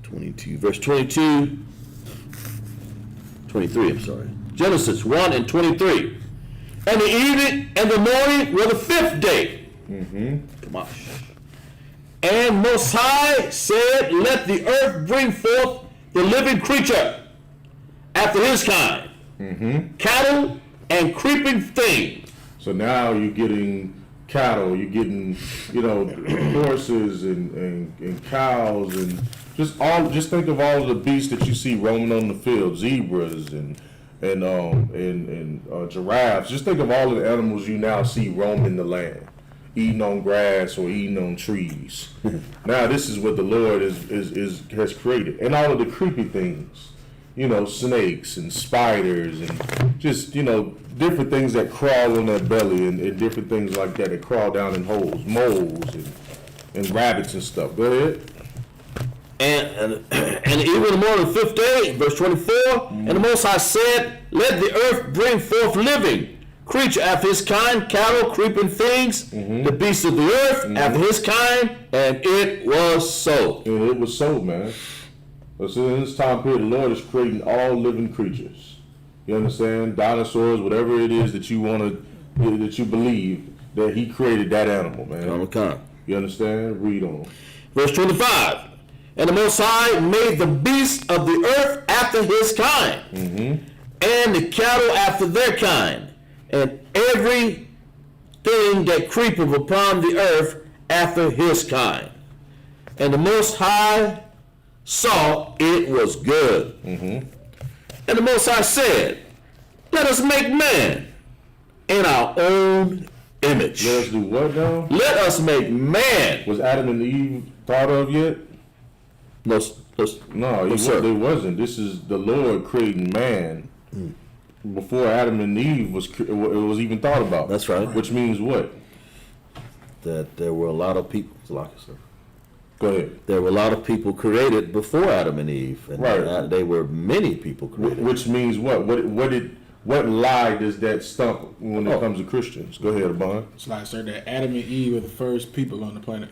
[SPEAKER 2] 22, verse 22, 23, I'm sorry. Genesis 1 and 23. And the evening and the morning were the fifth day. Come on. And Most High said, let the earth bring forth the living creature after his kind, cattle and creeping things.
[SPEAKER 1] So now you're getting cattle, you're getting, horses and cows and just think of all of the beasts that you see roaming on the field, zebras and giraffes. Just think of all of the animals you now see roaming the land, eating on grass or eating on trees. Now this is what the Lord has created, and all of the creepy things, snakes and spiders and just different things that crawl on their belly and different things like that crawl down in holes, moles and rabbits and stuff. Go ahead.
[SPEAKER 2] And even more than 5th day, verse 24, and the Most High said, let the earth bring forth living creature after his kind, cattle, creeping things, the beasts of the earth after his kind, and it was so.
[SPEAKER 1] And it was so, man. So in this time period, the Lord is creating all living creatures. You understand? Dinosaurs, whatever it is that you that you believe, that he created that animal, man.
[SPEAKER 2] Okay.
[SPEAKER 1] You understand? Read on.
[SPEAKER 2] Verse 25. And the Most High made the beasts of the earth after his kind, and the cattle after their kind, and every thing that creepeth upon the earth after his kind. And the Most High saw it was good. And the Most High said, let us make man in our own image.
[SPEAKER 1] Let us do what now?
[SPEAKER 2] Let us make man.
[SPEAKER 1] Was Adam and Eve thought of yet?
[SPEAKER 2] No,
[SPEAKER 1] they wasn't. This is the Lord creating man before Adam and Eve was even thought about.
[SPEAKER 2] That's right.
[SPEAKER 1] Which means what?
[SPEAKER 2] That there were a lot of people.
[SPEAKER 1] Go ahead.
[SPEAKER 2] There were a lot of people created before Adam and Eve, and
[SPEAKER 1] right.
[SPEAKER 2] They were many people created.
[SPEAKER 1] Which means what? What lie does that stump when it comes to Christians? Go ahead, Abon.
[SPEAKER 3] It's like, sir, that Adam and Eve were the first people on the planet.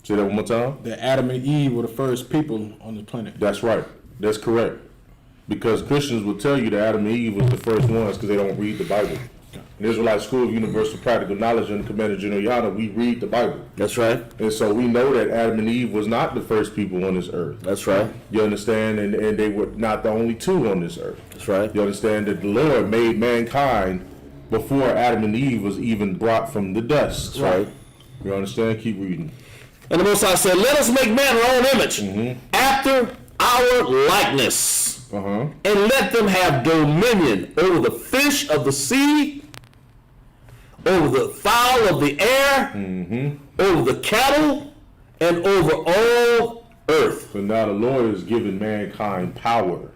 [SPEAKER 1] Say that one more time.
[SPEAKER 3] That Adam and Eve were the first people on the planet.
[SPEAKER 1] That's right. That's correct. Because Christians will tell you that Adam and Eve was the first ones because they don't read the Bible. In Israelite School of Universal Practical Knowledge and Commander General Yana, we read the Bible.
[SPEAKER 2] That's right.
[SPEAKER 1] And so we know that Adam and Eve was not the first people on this earth.
[SPEAKER 2] That's right.
[SPEAKER 1] You understand? And they were not the only two on this earth.
[SPEAKER 2] That's right.
[SPEAKER 1] You understand that the Lord made mankind before Adam and Eve was even brought from the dust.
[SPEAKER 2] That's right.
[SPEAKER 1] You understand? Keep reading.
[SPEAKER 2] And the Most High said, let us make man our own image, after our likeness, and let them have dominion over the fish of the sea, over the fowl of the air, over the cattle, and over all earth.
[SPEAKER 1] So now the Lord is giving mankind power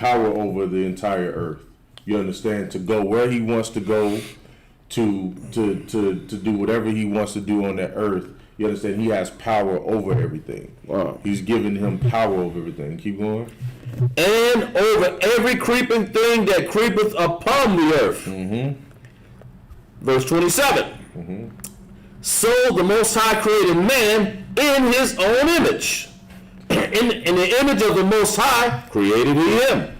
[SPEAKER 1] over the entire earth. You understand? To go where he wants to go, to do whatever he wants to do on that earth. You understand? He has power over everything.
[SPEAKER 2] Wow.
[SPEAKER 1] He's giving him power over everything. Keep going.
[SPEAKER 2] And over every creeping thing that creepeth upon the earth. Verse 27. So the Most High created man in his own image. In the image of the Most High created he him.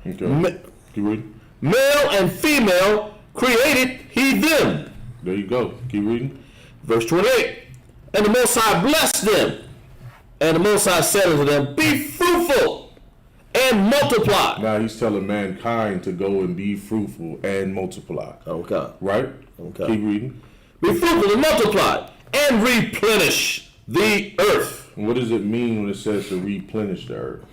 [SPEAKER 1] Okay. Keep reading.
[SPEAKER 2] Male and female created he them.
[SPEAKER 1] There you go. Keep reading.
[SPEAKER 2] Verse 28. And the Most High blessed them. And the Most High said unto them, be fruitful and multiply.
[SPEAKER 1] Now he's telling mankind to go and be fruitful and multiply.
[SPEAKER 2] Okay.
[SPEAKER 1] Right?
[SPEAKER 2] Okay.
[SPEAKER 1] Keep reading.
[SPEAKER 2] Be fruitful and multiply and replenish the earth.
[SPEAKER 1] And what does it mean when it says to replenish the earth?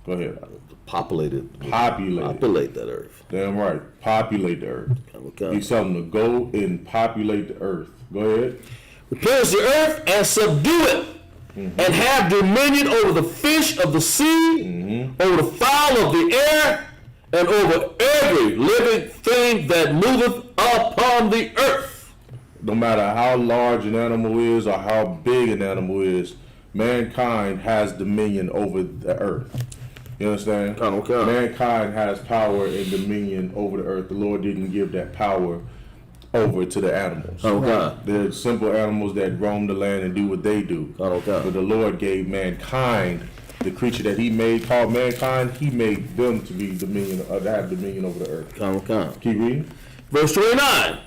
[SPEAKER 1] Go ahead.
[SPEAKER 2] Populate that earth.
[SPEAKER 1] Damn right. Populate the earth.
[SPEAKER 2] Okay.
[SPEAKER 1] He's telling them to go and populate the earth. Go ahead.
[SPEAKER 2] Replenish the earth and subdue it, and have dominion over the fish of the sea, over the fowl of the air, and over every living thing that moveth upon the earth.
[SPEAKER 1] No matter how large an animal is or how big an animal is, mankind has dominion over the earth. You understand?
[SPEAKER 2] Okay.
[SPEAKER 1] Mankind has power and dominion over the earth. The Lord didn't give that power over to the animals.
[SPEAKER 2] Okay.
[SPEAKER 1] They're simple animals that roam the land and do what they do.
[SPEAKER 2] Okay.
[SPEAKER 1] But the Lord gave mankind, the creature that he made called mankind, he made them to be dominion, to have dominion over the earth.
[SPEAKER 2] Okay.
[SPEAKER 1] Keep reading.
[SPEAKER 2] Verse 29.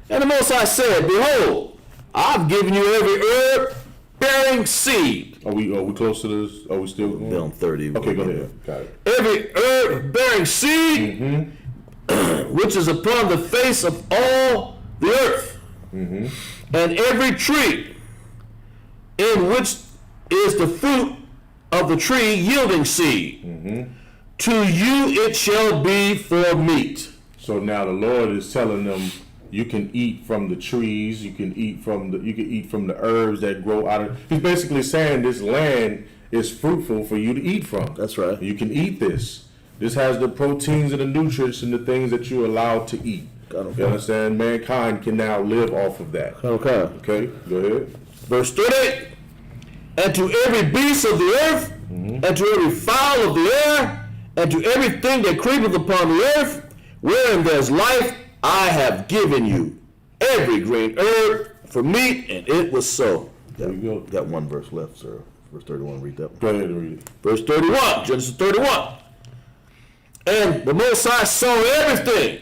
[SPEAKER 2] And the Most High said, behold, I've given you every herb bearing seed.
[SPEAKER 1] Are we close to this? Are we still going?
[SPEAKER 2] Down 30.
[SPEAKER 1] Okay, go ahead. Got it.
[SPEAKER 2] Every herb bearing seed, which is upon the face of all the earth, and every tree in which is the fruit of the tree yielding seed. To you it shall be for meat.
[SPEAKER 1] So now the Lord is telling them, you can eat from the trees, you can eat from the herbs that grow out of. He's basically saying this land is fruitful for you to eat from.
[SPEAKER 2] That's right.
[SPEAKER 1] You can eat this. This has the proteins and the nutrients and the things that you're allowed to eat.
[SPEAKER 2] Okay.
[SPEAKER 1] You understand? Mankind can now live off of that.
[SPEAKER 2] Okay.
[SPEAKER 1] Okay, go ahead.
[SPEAKER 2] Verse 38. And to every beast of the earth, and to every fowl of the air, and to everything that creepeth upon the earth, wherein there's life, I have given you every green herb for meat, and it was so.
[SPEAKER 1] There you go.
[SPEAKER 2] Got one verse left, sir. Verse 31, read that one.
[SPEAKER 1] Go ahead and read it.
[SPEAKER 2] Verse 31, Genesis 31. And the Most High saw everything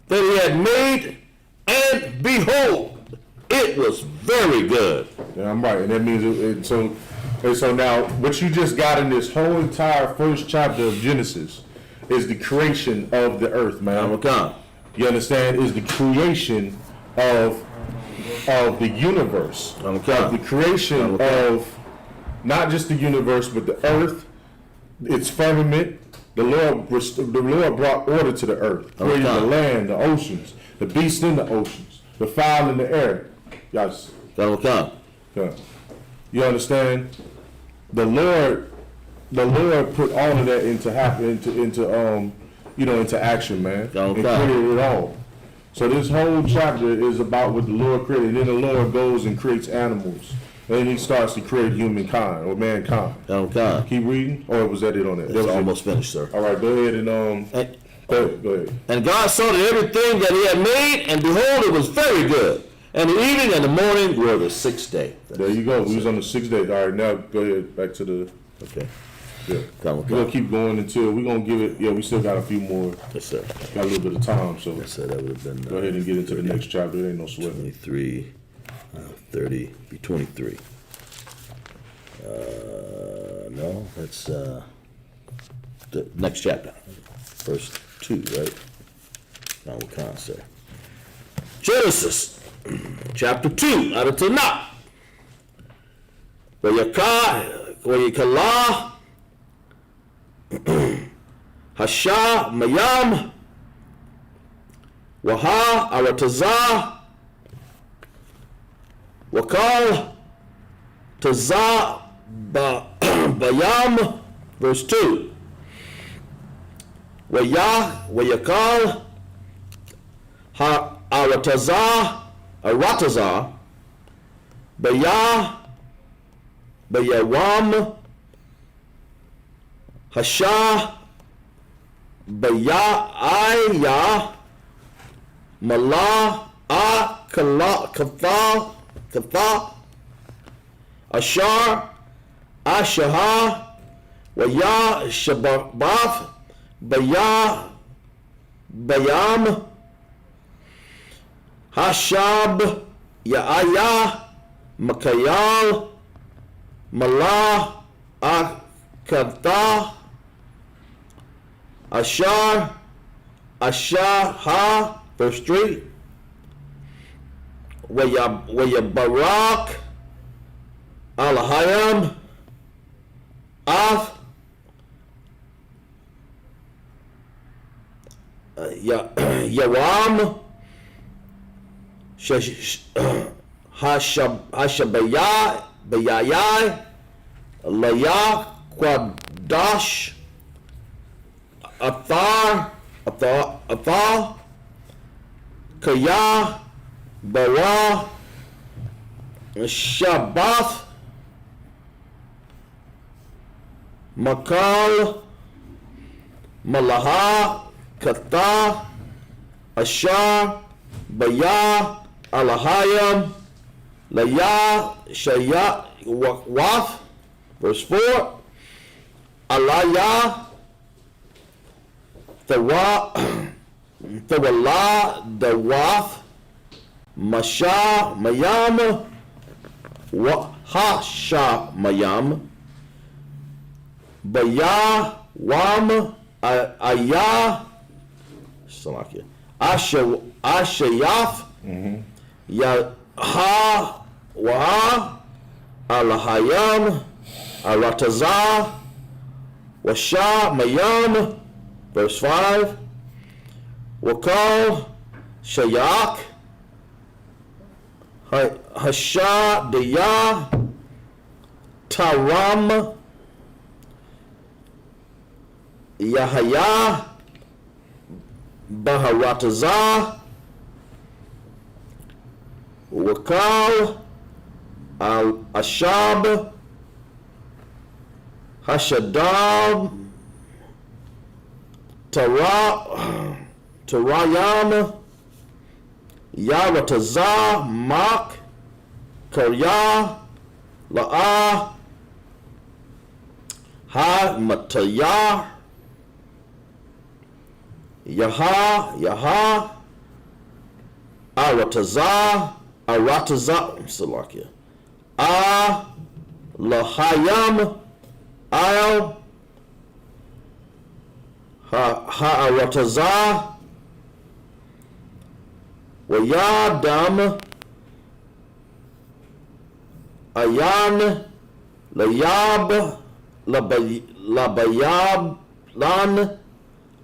[SPEAKER 2] that he had made, and behold, it was very good.
[SPEAKER 1] Yeah, I'm right. And that means so now what you just got in this whole entire first chapter of Genesis is the creation of the earth, man.
[SPEAKER 2] Okay.
[SPEAKER 1] You understand? Is the creation of the universe.
[SPEAKER 2] Okay.
[SPEAKER 1] Of the creation of not just the universe, but the earth, its firmament. The Lord brought order to the earth, created the land, the oceans, the beasts in the oceans, the fowl in the air. Yes.
[SPEAKER 2] Okay.
[SPEAKER 1] Yeah. You understand? The Lord put all of that into action, man.
[SPEAKER 2] Okay.
[SPEAKER 1] And created it all. So this whole chapter is about what the Lord created. And then the Lord goes and creates animals. And then he starts to create humankind or mankind.
[SPEAKER 2] Okay.
[SPEAKER 1] Keep reading, or was that it on that?
[SPEAKER 2] It's almost finished, sir.
[SPEAKER 1] All right, go ahead and go ahead.
[SPEAKER 2] And God saw that everything that he had made, and behold, it was very good. And the evening and the morning were the sixth day.
[SPEAKER 1] There you go. We was on the 6th day. All right, now go ahead back to the.
[SPEAKER 2] Okay.
[SPEAKER 1] Yeah. We're gonna keep going until we're gonna give it. Yeah, we still got a few more.
[SPEAKER 2] Yes, sir.
[SPEAKER 1] Got a little bit of time, so
[SPEAKER 2] Yes, sir. That would have been.
[SPEAKER 1] Go ahead and get into the next chapter. There ain't no sweat.
[SPEAKER 2] 23, 30, be 23. No, that's the next chapter. Verse 2, right? Now we can't say. Genesis, chapter 2, out of Tanakh. Vayikala, Hasha, Mayam, Waha, Aratazah, Wakal, Tazah, Bayam, verse 2. Wayakal, Aratazah, Bayawam, Hasha, Bayaya, Malah, Katha, Ashar, Ashaha, Waya, Shabath, Bayam, Hashab, Yaaya, Makayal, Malah, Akatha, Ashar, Ashaha, verse 3. Barak, Alahayam, Af, Yawam, Bayayai, Laya, Quadash, Athar, Kaya, Bara, Shabath, Makal, Malaha, Katha, Ashar, Baya, Alahayam, Laya, Shaya, Wath, verse 4, Alaya, Thawala, Dawath, Masha, Mayam, Wahasha, Mayam, Baya, Wam, Aya, Salakia, Ashayath, Yahweh, Alahayam, Aratazah, Washa Mayam, verse 5. Wakal Shayak, Hashadiyah, Taram, Yahaya, Baharatazah, Wakal, Ashab, Hashadab, Tarayam, Yaratazah, Mak, Karyah, La'ah, Ha-Matayah, Yaha, Aratazah, Salakia, Lahayam, Al, Ha'aratazah, Wayadam, Ayan, Layab, Labayab, Lan,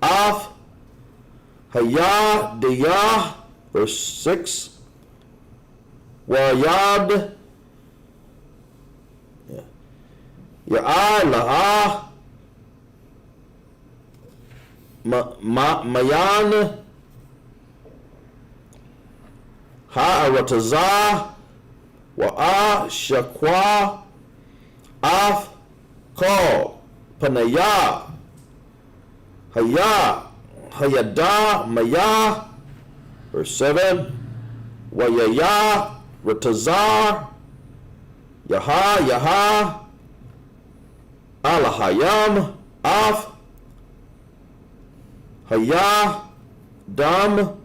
[SPEAKER 2] Af, Hayah, Diyah, verse 6, Wayad, Ya'ah, La'ah, Mayan, Ha'aratazah, Wa'ah, Shakwa, Af, Kal, Panayah, Hayada, Maya, verse 7, Wayaya, Ratazar, Yaha, Alahayam, Af, Hayah, Dam,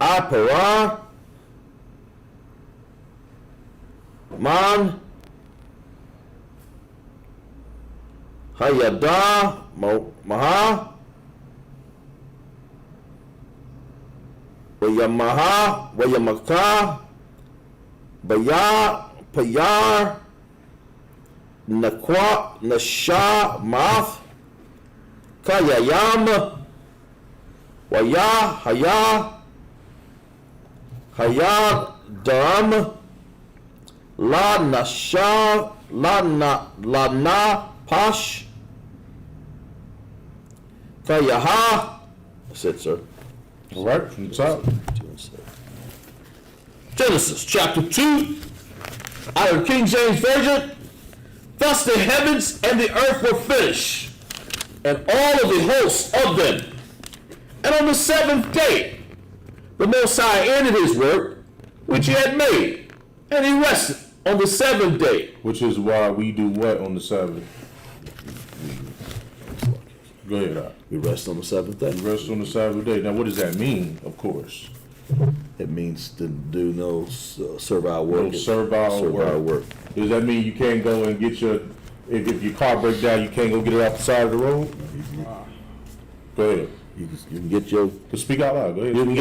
[SPEAKER 2] Aparah, Man, Hayada, Maha, Wayamaka, Payar, Nakwa, Nasha, Math, Kayayam, Hayad, Dam, La Nasha, La Na Pash, Kayaha. That's it, sir.
[SPEAKER 1] All right, from the top.
[SPEAKER 2] Genesis chapter 2, out of King James Version. Thus the heavens and the earth were finished, and all of the hosts of them. And on the seventh day, the Most High ended his work which he had made, and he rested on the seventh day.
[SPEAKER 1] Which is why we do what on the Sabbath? Go ahead, Doc.
[SPEAKER 2] We rest on the seventh day.
[SPEAKER 1] We rest on the Sabbath day. Now, what does that mean? Of course,
[SPEAKER 2] It means to do no servile work.
[SPEAKER 1] no servile work. Does that mean you can't go and get your, if your car breaks down, you can't go get it off the side of the road? Go ahead.
[SPEAKER 2] You can get your.
[SPEAKER 1] Speak out loud. Go ahead.
[SPEAKER 2] You can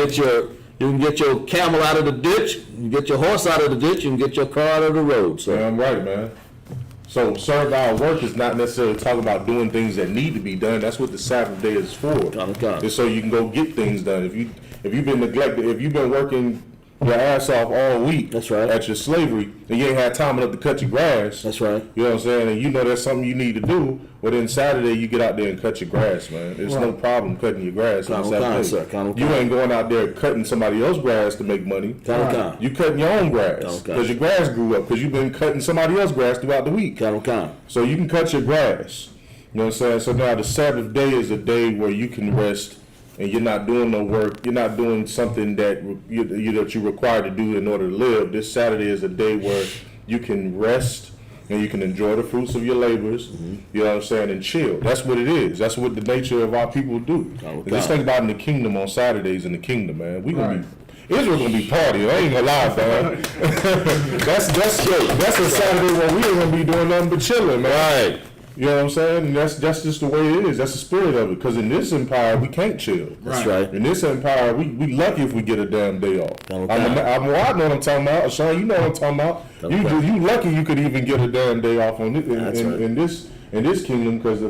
[SPEAKER 2] get your camel out of the ditch. You can get your horse out of the ditch. You can get your car out of the road. So
[SPEAKER 1] Damn right, man. So servile work is not necessarily talking about doing things that need to be done. That's what the Sabbath day is for. It's so you can go get things done. If you've been neglected, if you've been working your ass off all week,
[SPEAKER 2] that's right,
[SPEAKER 1] at your slavery, and you ain't had time enough to cut your grass,
[SPEAKER 2] that's right.
[SPEAKER 1] You know what I'm saying? And you know that's something you need to do. Well, then Saturday you get out there and cut your grass, man. There's no problem cutting your grass on Saturday. You ain't going out there cutting somebody else's grass to make money. You cutting your own grass because your grass grew up because you've been cutting somebody else's grass throughout the week. So you can cut your grass. You know what I'm saying? So now the Sabbath day is a day where you can rest. And you're not doing no work. You're not doing something that you're required to do in order to live. This Saturday is a day where you can rest and you can enjoy the fruits of your labors. You know what I'm saying, and chill. That's what it is. That's what the nature of our people do. Just think about in the kingdom on Saturdays in the kingdom, man. We gonna be Israel gonna be partying. I ain't gonna lie, man. that's a Saturday where we ain't gonna be doing nothing but chilling, man.
[SPEAKER 2] Right.
[SPEAKER 1] You know what I'm saying? And that's just the way it is. That's the spirit of it. Because in this empire, we can't chill.
[SPEAKER 2] That's right.
[SPEAKER 1] In this empire, we lucky if we get a damn day off.
[SPEAKER 2] Okay.
[SPEAKER 1] I know what I'm talking about. Sean, you know what I'm talking about.
[SPEAKER 2] Okay.
[SPEAKER 1] You lucky you could even get a damn day off on it in this kingdom because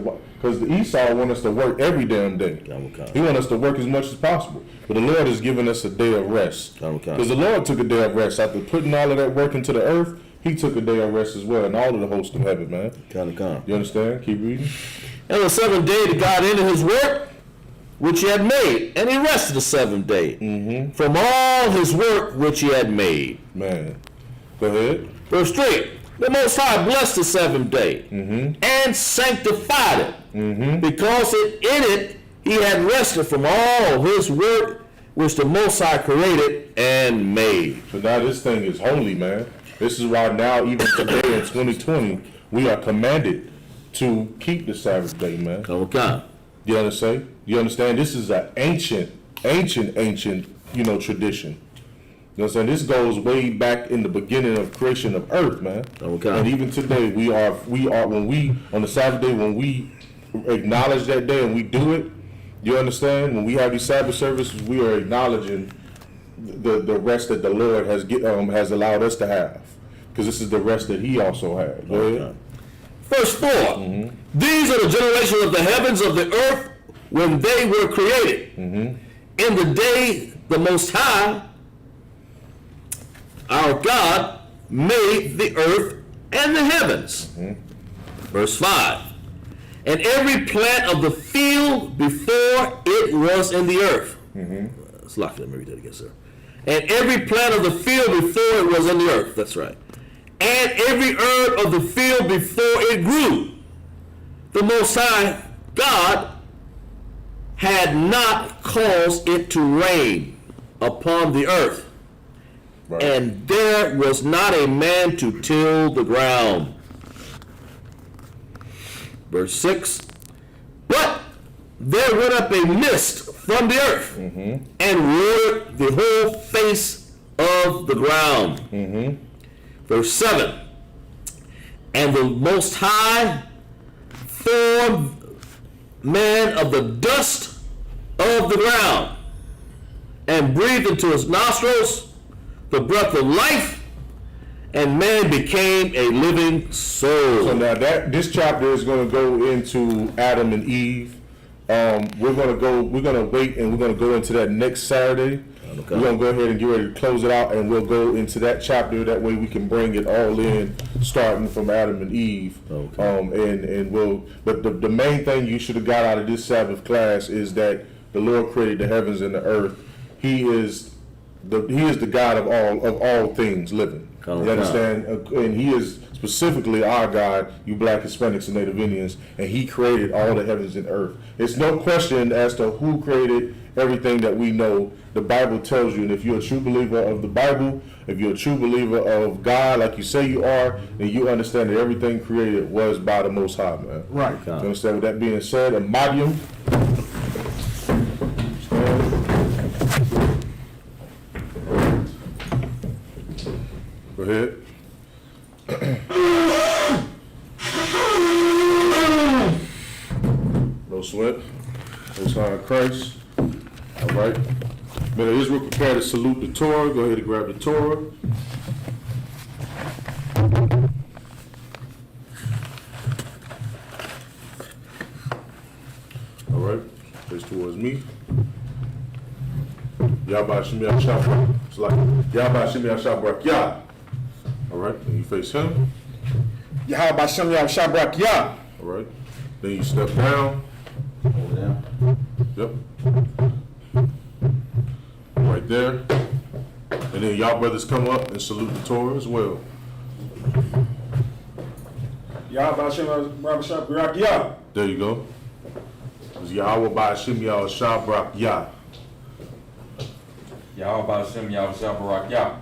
[SPEAKER 1] the Esau want us to work every damn day.
[SPEAKER 2] Okay.
[SPEAKER 1] He want us to work as much as possible. But the Lord has given us a day of rest. Because the Lord took a day of rest after putting all of that work into the earth. He took a day of rest as well, and all of the hosts of heaven, man. You understand? Keep reading.
[SPEAKER 2] And the seventh day, the God ended his work which he had made, and he rested the seventh day from all his work which he had made.
[SPEAKER 1] Man, go ahead.
[SPEAKER 2] Verse 3. The Most High blessed the seventh day and sanctified it, because in it he had rested from all his work which the Most High created and made.
[SPEAKER 1] So now this thing is holy, man. This is why now, even today in 2020, we are commanded to keep the Sabbath day, man.
[SPEAKER 2] Okay.
[SPEAKER 1] You understand? You understand? This is an ancient, tradition. You know what I'm saying? This goes way back in the beginning of creation of earth, man.
[SPEAKER 2] Okay.
[SPEAKER 1] And even today, we are when we on the Sabbath day, when we acknowledge that day and we do it, you understand? When we have these Sabbath services, we are acknowledging the rest that the Lord has allowed us to have, because this is the rest that He also had. Go ahead.
[SPEAKER 2] Verse 4. These are the generations of the heavens of the earth when they were created. In the day the Most High, our God, made the earth and the heavens. Verse 5. And every plant of the field before it was in the earth. It's lucky. Let me read that again, sir. And every plant of the field before it was in the earth. That's right. And every herb of the field before it grew. The Most High God had not caused it to rain upon the earth. Right. And there was not a man to till the ground. Verse 6. But there went up a mist from the earth and watered the whole face of the ground. Verse 7. And the Most High formed man of the dust of the ground and breathed into his nostrils the breath of life, and man became a living soul.
[SPEAKER 1] So now this chapter is going to go into Adam and Eve. We're going to wait, and we're going to go into that next Saturday. Okay. We're going to go ahead and get ready to close it out, and we'll go into that chapter. That way we can bring it all in, starting from Adam and Eve. Okay. But the main thing you should have got out of this Sabbath class is that the Lord created the heavens and the earth. He is the God of all things living. You understand? And He is specifically our God, you Black, Hispanics, and Native Indians, and He created all the heavens and earth. It's no question as to who created everything that we know. The Bible tells you, and if you're a true believer of the Bible, if you're a true believer of God, like you say you are, then you understand that everything created was by the Most High, man.
[SPEAKER 3] Right.
[SPEAKER 1] You understand? With that being said, Amadium. Go ahead. No sweat. No sign of Christ. All right. Men of Israel, prepare to salute the Torah. Go ahead and grab the Torah. All right. Face towards me. Yahba Shemi Ashabrak. It's like Yahba Shemi Ashabrak Yah. All right. Then you face him.
[SPEAKER 3] Yahba Shemi Ashabrak Yah.
[SPEAKER 1] All right. Then you step down.
[SPEAKER 2] Over there.
[SPEAKER 1] Yep. Right there. And then y'all brothers come up and salute the Torah as well.
[SPEAKER 3] Yahba Shemi Ashabrak Yah.
[SPEAKER 1] There you go. It's Yahweh Ba'ashim Yah Shabrak Yah.
[SPEAKER 4] Yahweh Ba'ashim Yah Shabrak Yah.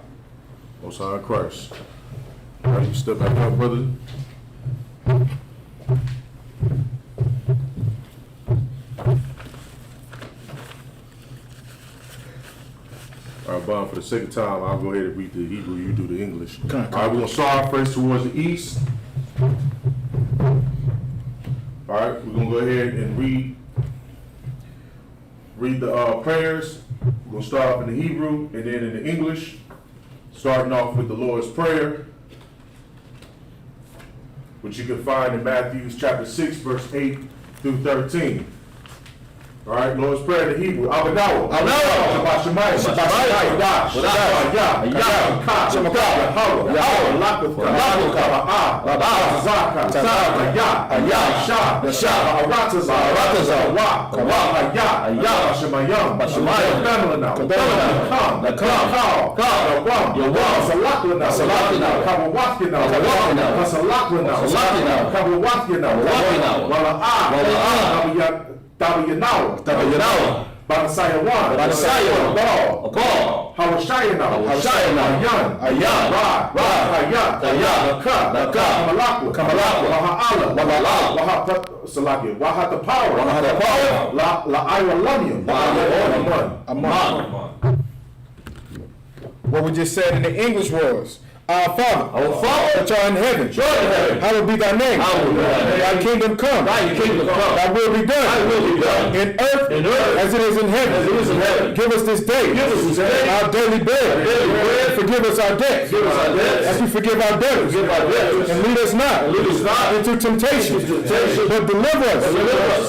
[SPEAKER 1] Most High Christ. All right, you step back up, brother. All right, Bob, for the sake of time, I'll go ahead and read the Hebrew, you do the English. All right, we're going to start first towards the east. All right, we're gonna go ahead and read the prayers. We're gonna start off in the Hebrew and then in the English, starting off with the Lord's Prayer, which you can find in Matthew chapter 6, verse 8 through 13. All right, Lord's Prayer in the Hebrew. Abadawa. Shabbat Shemayim. Shabbat Shemayim. Dash. Yah. Ka. Yahweh. Yahweh. Lakuka. Ba'a. Zaka. Zaka. Yah. Shah. Arataza. Wa. Yah. Shemayim. Family now. Come. Yawam. Salatlana. Kawawatkina. Salatlana. Kawawatkina. Wala'a. Tabayanawa. Badasaya one. Gal. Hawashayana. Ayan. Hayat. Naka. Kamalakwa. Maha'ala. Salakia. Wahata power. La'aywa lamyam. Aman.
[SPEAKER 3] What we just said in the English was, Our Father, which art in heaven, hallowed be thy name. Thy kingdom come. Thy will be done. In earth as it is in heaven. Give us this day our daily bread. Forgive us our debts as we forgive our debtors. And lead us not into temptation, but deliver us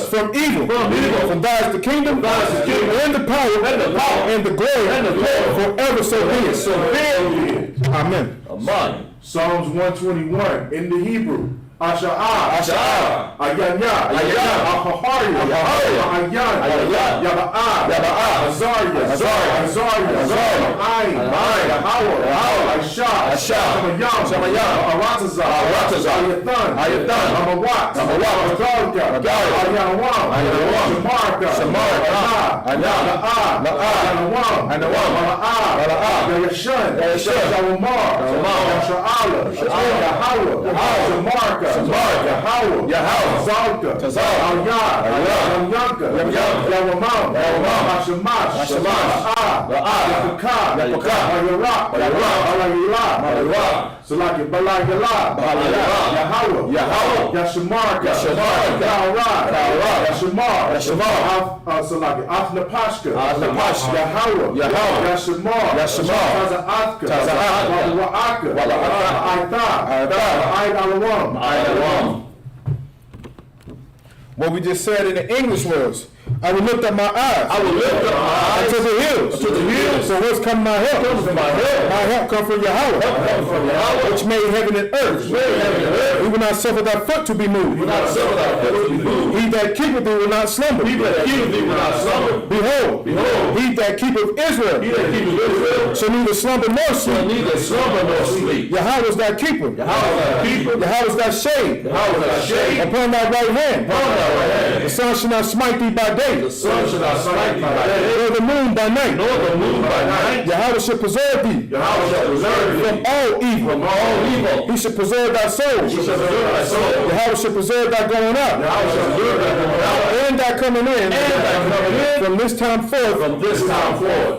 [SPEAKER 3] from evil. For thine is the kingdom, and the power, and the glory, forever so be it. Amen.
[SPEAKER 1] Psalms 121 in the Hebrew. Asha'ah. Ayanya. Ahahari. Ayan. Yaba'a. Azariah. Ayin. Yahweh. Aisha. Shamayam. Arataza. Ayathan. Amawat. Agalga. Ayanawam. Shamarka. Anawam. Yashan. Shawamar. Sha'ala. Yahweh. Shamarka. Yahweh, Zalka, Al-Yad, Yamyanka, Yawamam, Hashemash, Yakaka, Yarak, Salaki, Balayala, Yahweh, Yashamarka, Yashamar, Salaki, Athnapashka, Yahweh, Yashamar, Taza'atka, Aita,
[SPEAKER 3] What we just said in the English was, I will lift up my eyes. Unto the hills. So what's coming my help? My help comes from Yahweh. Which made heaven and earth. He will not suffer thy foot to be moved. He that keepeth thee will not slumber. Behold, he that keepeth Israel shall neither slumber nor sleep. Yahweh is thy keeper. Yahweh is thy shade. Upon thy right hand. The sun shall not smite thee by day. Nor the moon by night. Yahweh shall preserve thee. From all evil. He shall preserve thy soul. Yahweh shall preserve thy going out. And thy coming in. From this time forth.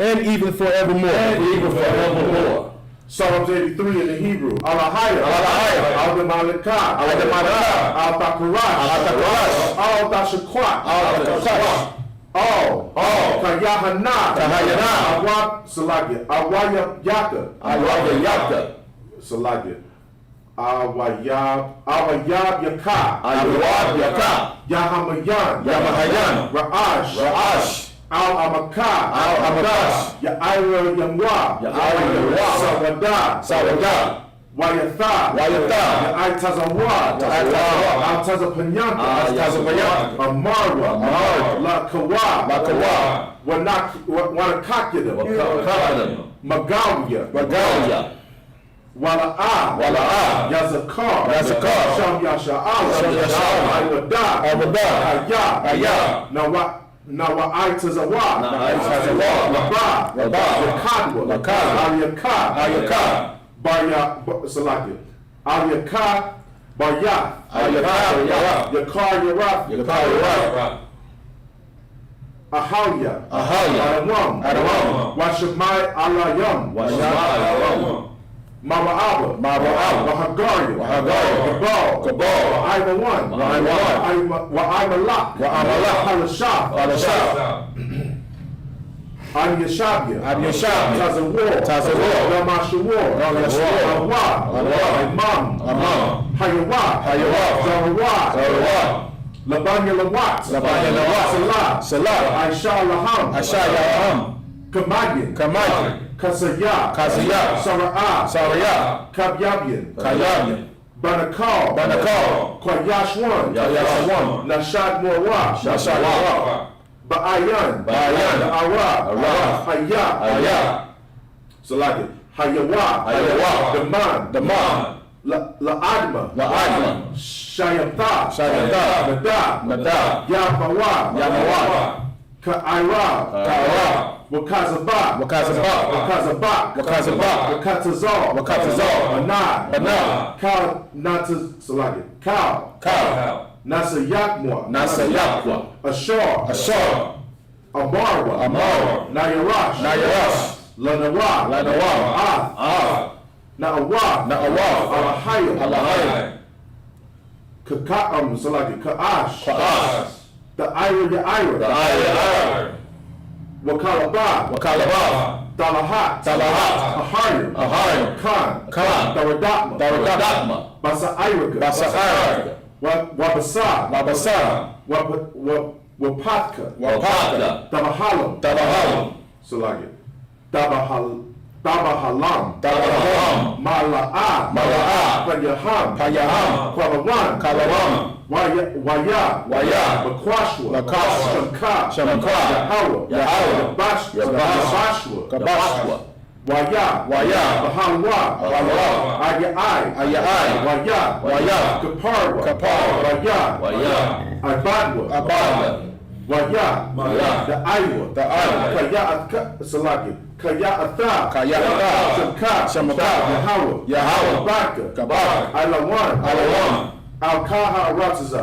[SPEAKER 3] And even forevermore.
[SPEAKER 1] Psalms 83 in the Hebrew. Alahaya. Al-Demalika. Al-Takarash. Al-Tashakwat. Kayahana. Awayab Salagia. Awayab Yaka. Yahamayan. Ra'ash. Al-Amaka. Ya'ira Yamwa. Sawada. Wayatha. Ya'itazawad. Al-Tazapanyanka. Amarwa. Lakawa. Wanakakida. Magawya. Wala'a. Yazakar. Sham Yasha'ala. Ayada. Nawa'itazawa. Yakadwa. Aliyaka. Barya. Salakia. Aliyaka. Barya. Yakar. Ahawya. Adawam. Washamai Alayam. Ma'aba, Wahagaria, Gabal, Wa'ima 1, Wa'ima Lak, Halashah, Yashabia, Tazawar, Ramashawar, Imam, Hayawat, Zarawat, Labanya Lawat, Salah, Aisha Laham, Kamayan, Kasaya, Sara'ah, Kabyabian, Banakal, Kwayashwan, Nashad Morwa, Ba'ayan, Arab, Hayat, Salaki, Hayawat, Daman, La'adma, Shayata, Nadab, Yamawa, Ka'ira, Wakazabak, Anad, Kal, Nasayakwa, Ashar, Amarwa, Nayarash, Lanawa, Na'awah, Alahaya, Ka'ash, the Ira, Wakalabah, Dalahat, Ahayim, Khan, Daradakma, Basa Iraga, Wabasa, Wapatka, Dabahalam, Salagi, Dabahalam, Mala'ah, Payaham, Kwalawan, Waya, Makwashwa, Shamka, Yahweh, Kabashwa, Waya, Bahalwa, Ayai, Waya, Kaparwa, Waya, Ibadwa, Waya, the Iowa, Kaya'atha, Shamka, Yahweh, Baka, Ilawan, Al-Kaha Ratzaza.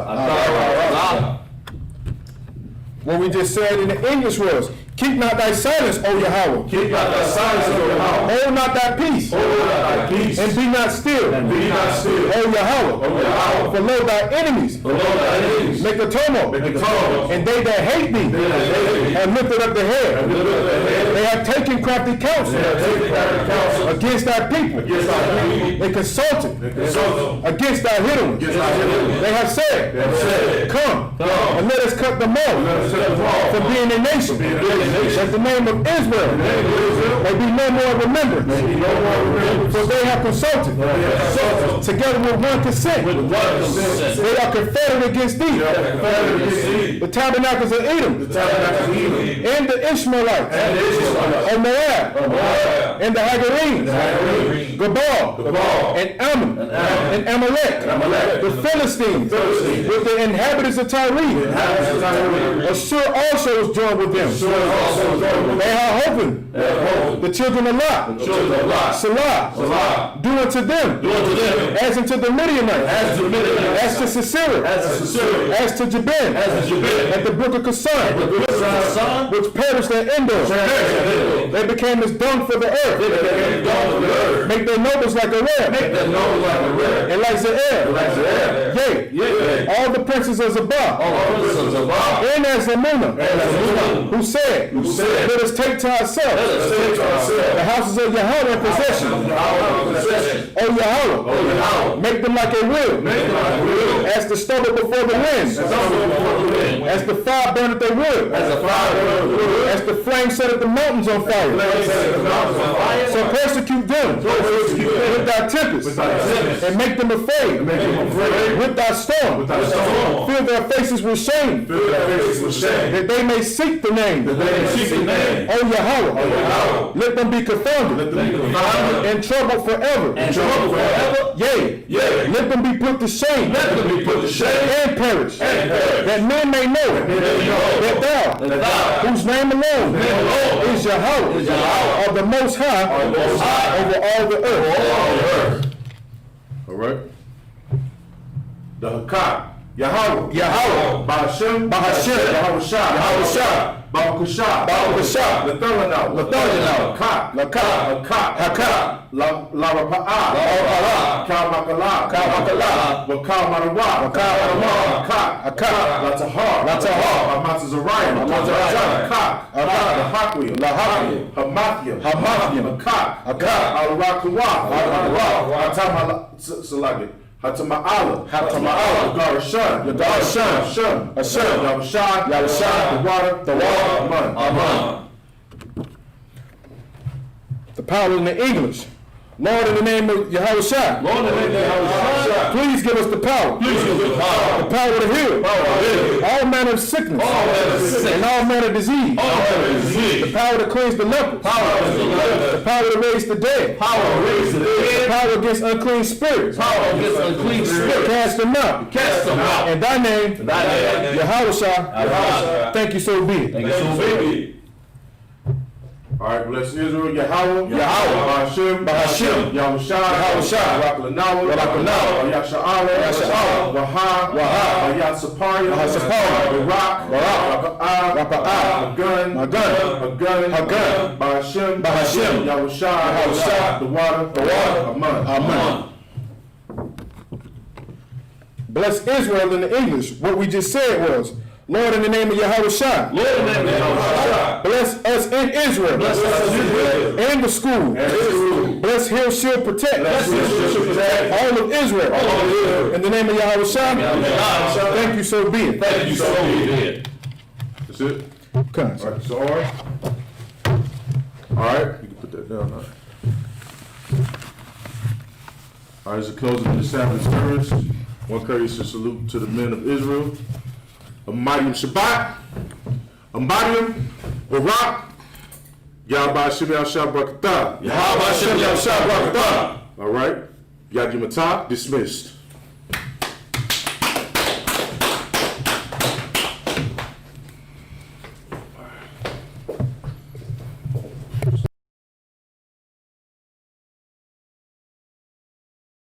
[SPEAKER 3] What we just said in the English was, keep not thy silence, O Yahweh.
[SPEAKER 1] Keep not thy silence, O Yahweh.
[SPEAKER 3] Hold not thy peace. And be not still. O Yahweh. For lo thy enemies. Make a tumult. And they that hate thee have lifted up the head. They have taken crafty counsel against thy people. They consulted against thy hidden ones. They have said, Come, and let us cut them off from being a nation. That the name of Israel may be no more remembered. For they have consulted together with one consent. They are confederate against thee. The tabernacles of Edom, and the Ishmaelites, and Moab, and the Hagarenes, Gabal, and Ammon, and Amalek, the Philistines, with the inhabitants of Tyre. Ashur also was joined with them. They are hoping the children of Lot, Salah, do unto them as unto the Midianites, as to Sisera, as to Jabin, at the brook of Kasan, which perished at Endor. They became as dung for the earth. Make their nobles like a ram, and like Ze'er. Yea, all the princes of Zabah, and as Amunah, who said, let us take to ourselves the houses of Yahweh in possession. O Yahweh, make them like a wheel, as the stubble before the wind, as the fire burneth their wood, as the flame setteth the mountains on fire. So persecute them with thy tempest, and make them afraid with thy storm. Fill their faces with shame, that they may seek the name. O Yahweh, let them be confounded, and troubled forever. Yea, let them be put to shame, and perish, that men may know that thou, whose name alone is Yahweh, are the Most High over all the earth.
[SPEAKER 1] All right. The Hakak, Yahweh, Bahashem, Yahweh Shah, Babakashah.
[SPEAKER 3] Babakashah.
[SPEAKER 1] Lathalanah.
[SPEAKER 3] Lathalanah.
[SPEAKER 1] Hakak.
[SPEAKER 3] Lakak.
[SPEAKER 1] Hakak.
[SPEAKER 3] Hakak.
[SPEAKER 1] Larapa'ah.
[SPEAKER 3] Larapa'ah.
[SPEAKER 1] Kalmakalah.
[SPEAKER 3] Kalmakalah.
[SPEAKER 1] Wakal Marawah. Hakak.
[SPEAKER 3] Hakak.
[SPEAKER 1] Latahar.
[SPEAKER 3] Latahar.
[SPEAKER 1] Hamatazariah.
[SPEAKER 3] Hamatazariah.
[SPEAKER 1] Hakak.
[SPEAKER 3] Hakak.
[SPEAKER 1] Lahakwiyah.
[SPEAKER 3] Lahakwiyah.
[SPEAKER 1] Hamathiam.
[SPEAKER 3] Hakak.
[SPEAKER 1] Hakak. Al-Rakuwah.
[SPEAKER 3] Al-Rakuwah.
[SPEAKER 1] Salagit. Hatama'ala.
[SPEAKER 3] Hatama'ala.
[SPEAKER 1] Yagarashan.
[SPEAKER 3] Yagarashan.
[SPEAKER 1] Hashem.
[SPEAKER 3] Hashem.
[SPEAKER 1] Yahushai.
[SPEAKER 3] Yahushai.
[SPEAKER 1] The water.
[SPEAKER 3] The water.
[SPEAKER 1] Aman.
[SPEAKER 3] Amen. The power in the English. Lord, in the name of Yahushai.
[SPEAKER 4] Lord, in the name of Yahushua.
[SPEAKER 3] Please give us the power.
[SPEAKER 4] Please give us the power.
[SPEAKER 3] The power to heal.
[SPEAKER 4] Power to heal.
[SPEAKER 3] All manner of sickness.
[SPEAKER 4] All manner of sickness.
[SPEAKER 3] And all manner of disease.
[SPEAKER 4] All manner of disease.
[SPEAKER 3] The power to cleanse the lepers.
[SPEAKER 4] Power to the lepers.
[SPEAKER 3] The power to raise the dead.
[SPEAKER 4] Power to raise the
[SPEAKER 3] The
[SPEAKER 4] dead.
[SPEAKER 3] power against unclean spirits.
[SPEAKER 4] Power against unclean spirits.
[SPEAKER 3] Cast them out.
[SPEAKER 4] Cast them out.
[SPEAKER 3] In thy name,
[SPEAKER 4] Thy name.
[SPEAKER 3] Yahushua.
[SPEAKER 4] Yahushua.
[SPEAKER 3] Thank you so be it.
[SPEAKER 4] Thank you so baby.
[SPEAKER 1] All right, bless Israel, Yahweh,
[SPEAKER 3] Bahashim,
[SPEAKER 1] Yahushai,
[SPEAKER 3] Yahushai,
[SPEAKER 1] Raklanawa, Yasha'ala, Waha, Yasapariah, Barak, Magun, Bahashim, Yahushai, the water, Aman.
[SPEAKER 3] Bless Israel in the English. What we just said was, Lord, in the name of Yahushua.
[SPEAKER 4] Lord, in the name of Yahushua.
[SPEAKER 3] Bless us in Israel.
[SPEAKER 4] Bless us in Israel.
[SPEAKER 3] And the school. Bless Heal, Shield, Protect.
[SPEAKER 4] Bless us, shield, protect.
[SPEAKER 3] All of Israel.
[SPEAKER 4] All of Israel.
[SPEAKER 3] In the name of Yahushua.
[SPEAKER 4] Yahushua.
[SPEAKER 3] Thank you, so be it.
[SPEAKER 4] Thank you so be it.
[SPEAKER 1] That's it?
[SPEAKER 3] Come.
[SPEAKER 1] All right, so all right, you can put that down now. All right, it's the closing of the Sabbath service. One courteous salute to the men of Israel. Amayim Shabbat, Amayim, Barak, Yahweh Shem Yahshua Barakatah.
[SPEAKER 3] Yahweh Shem Yahshua Barakatah.
[SPEAKER 1] All right, Yagi Matah, dismissed.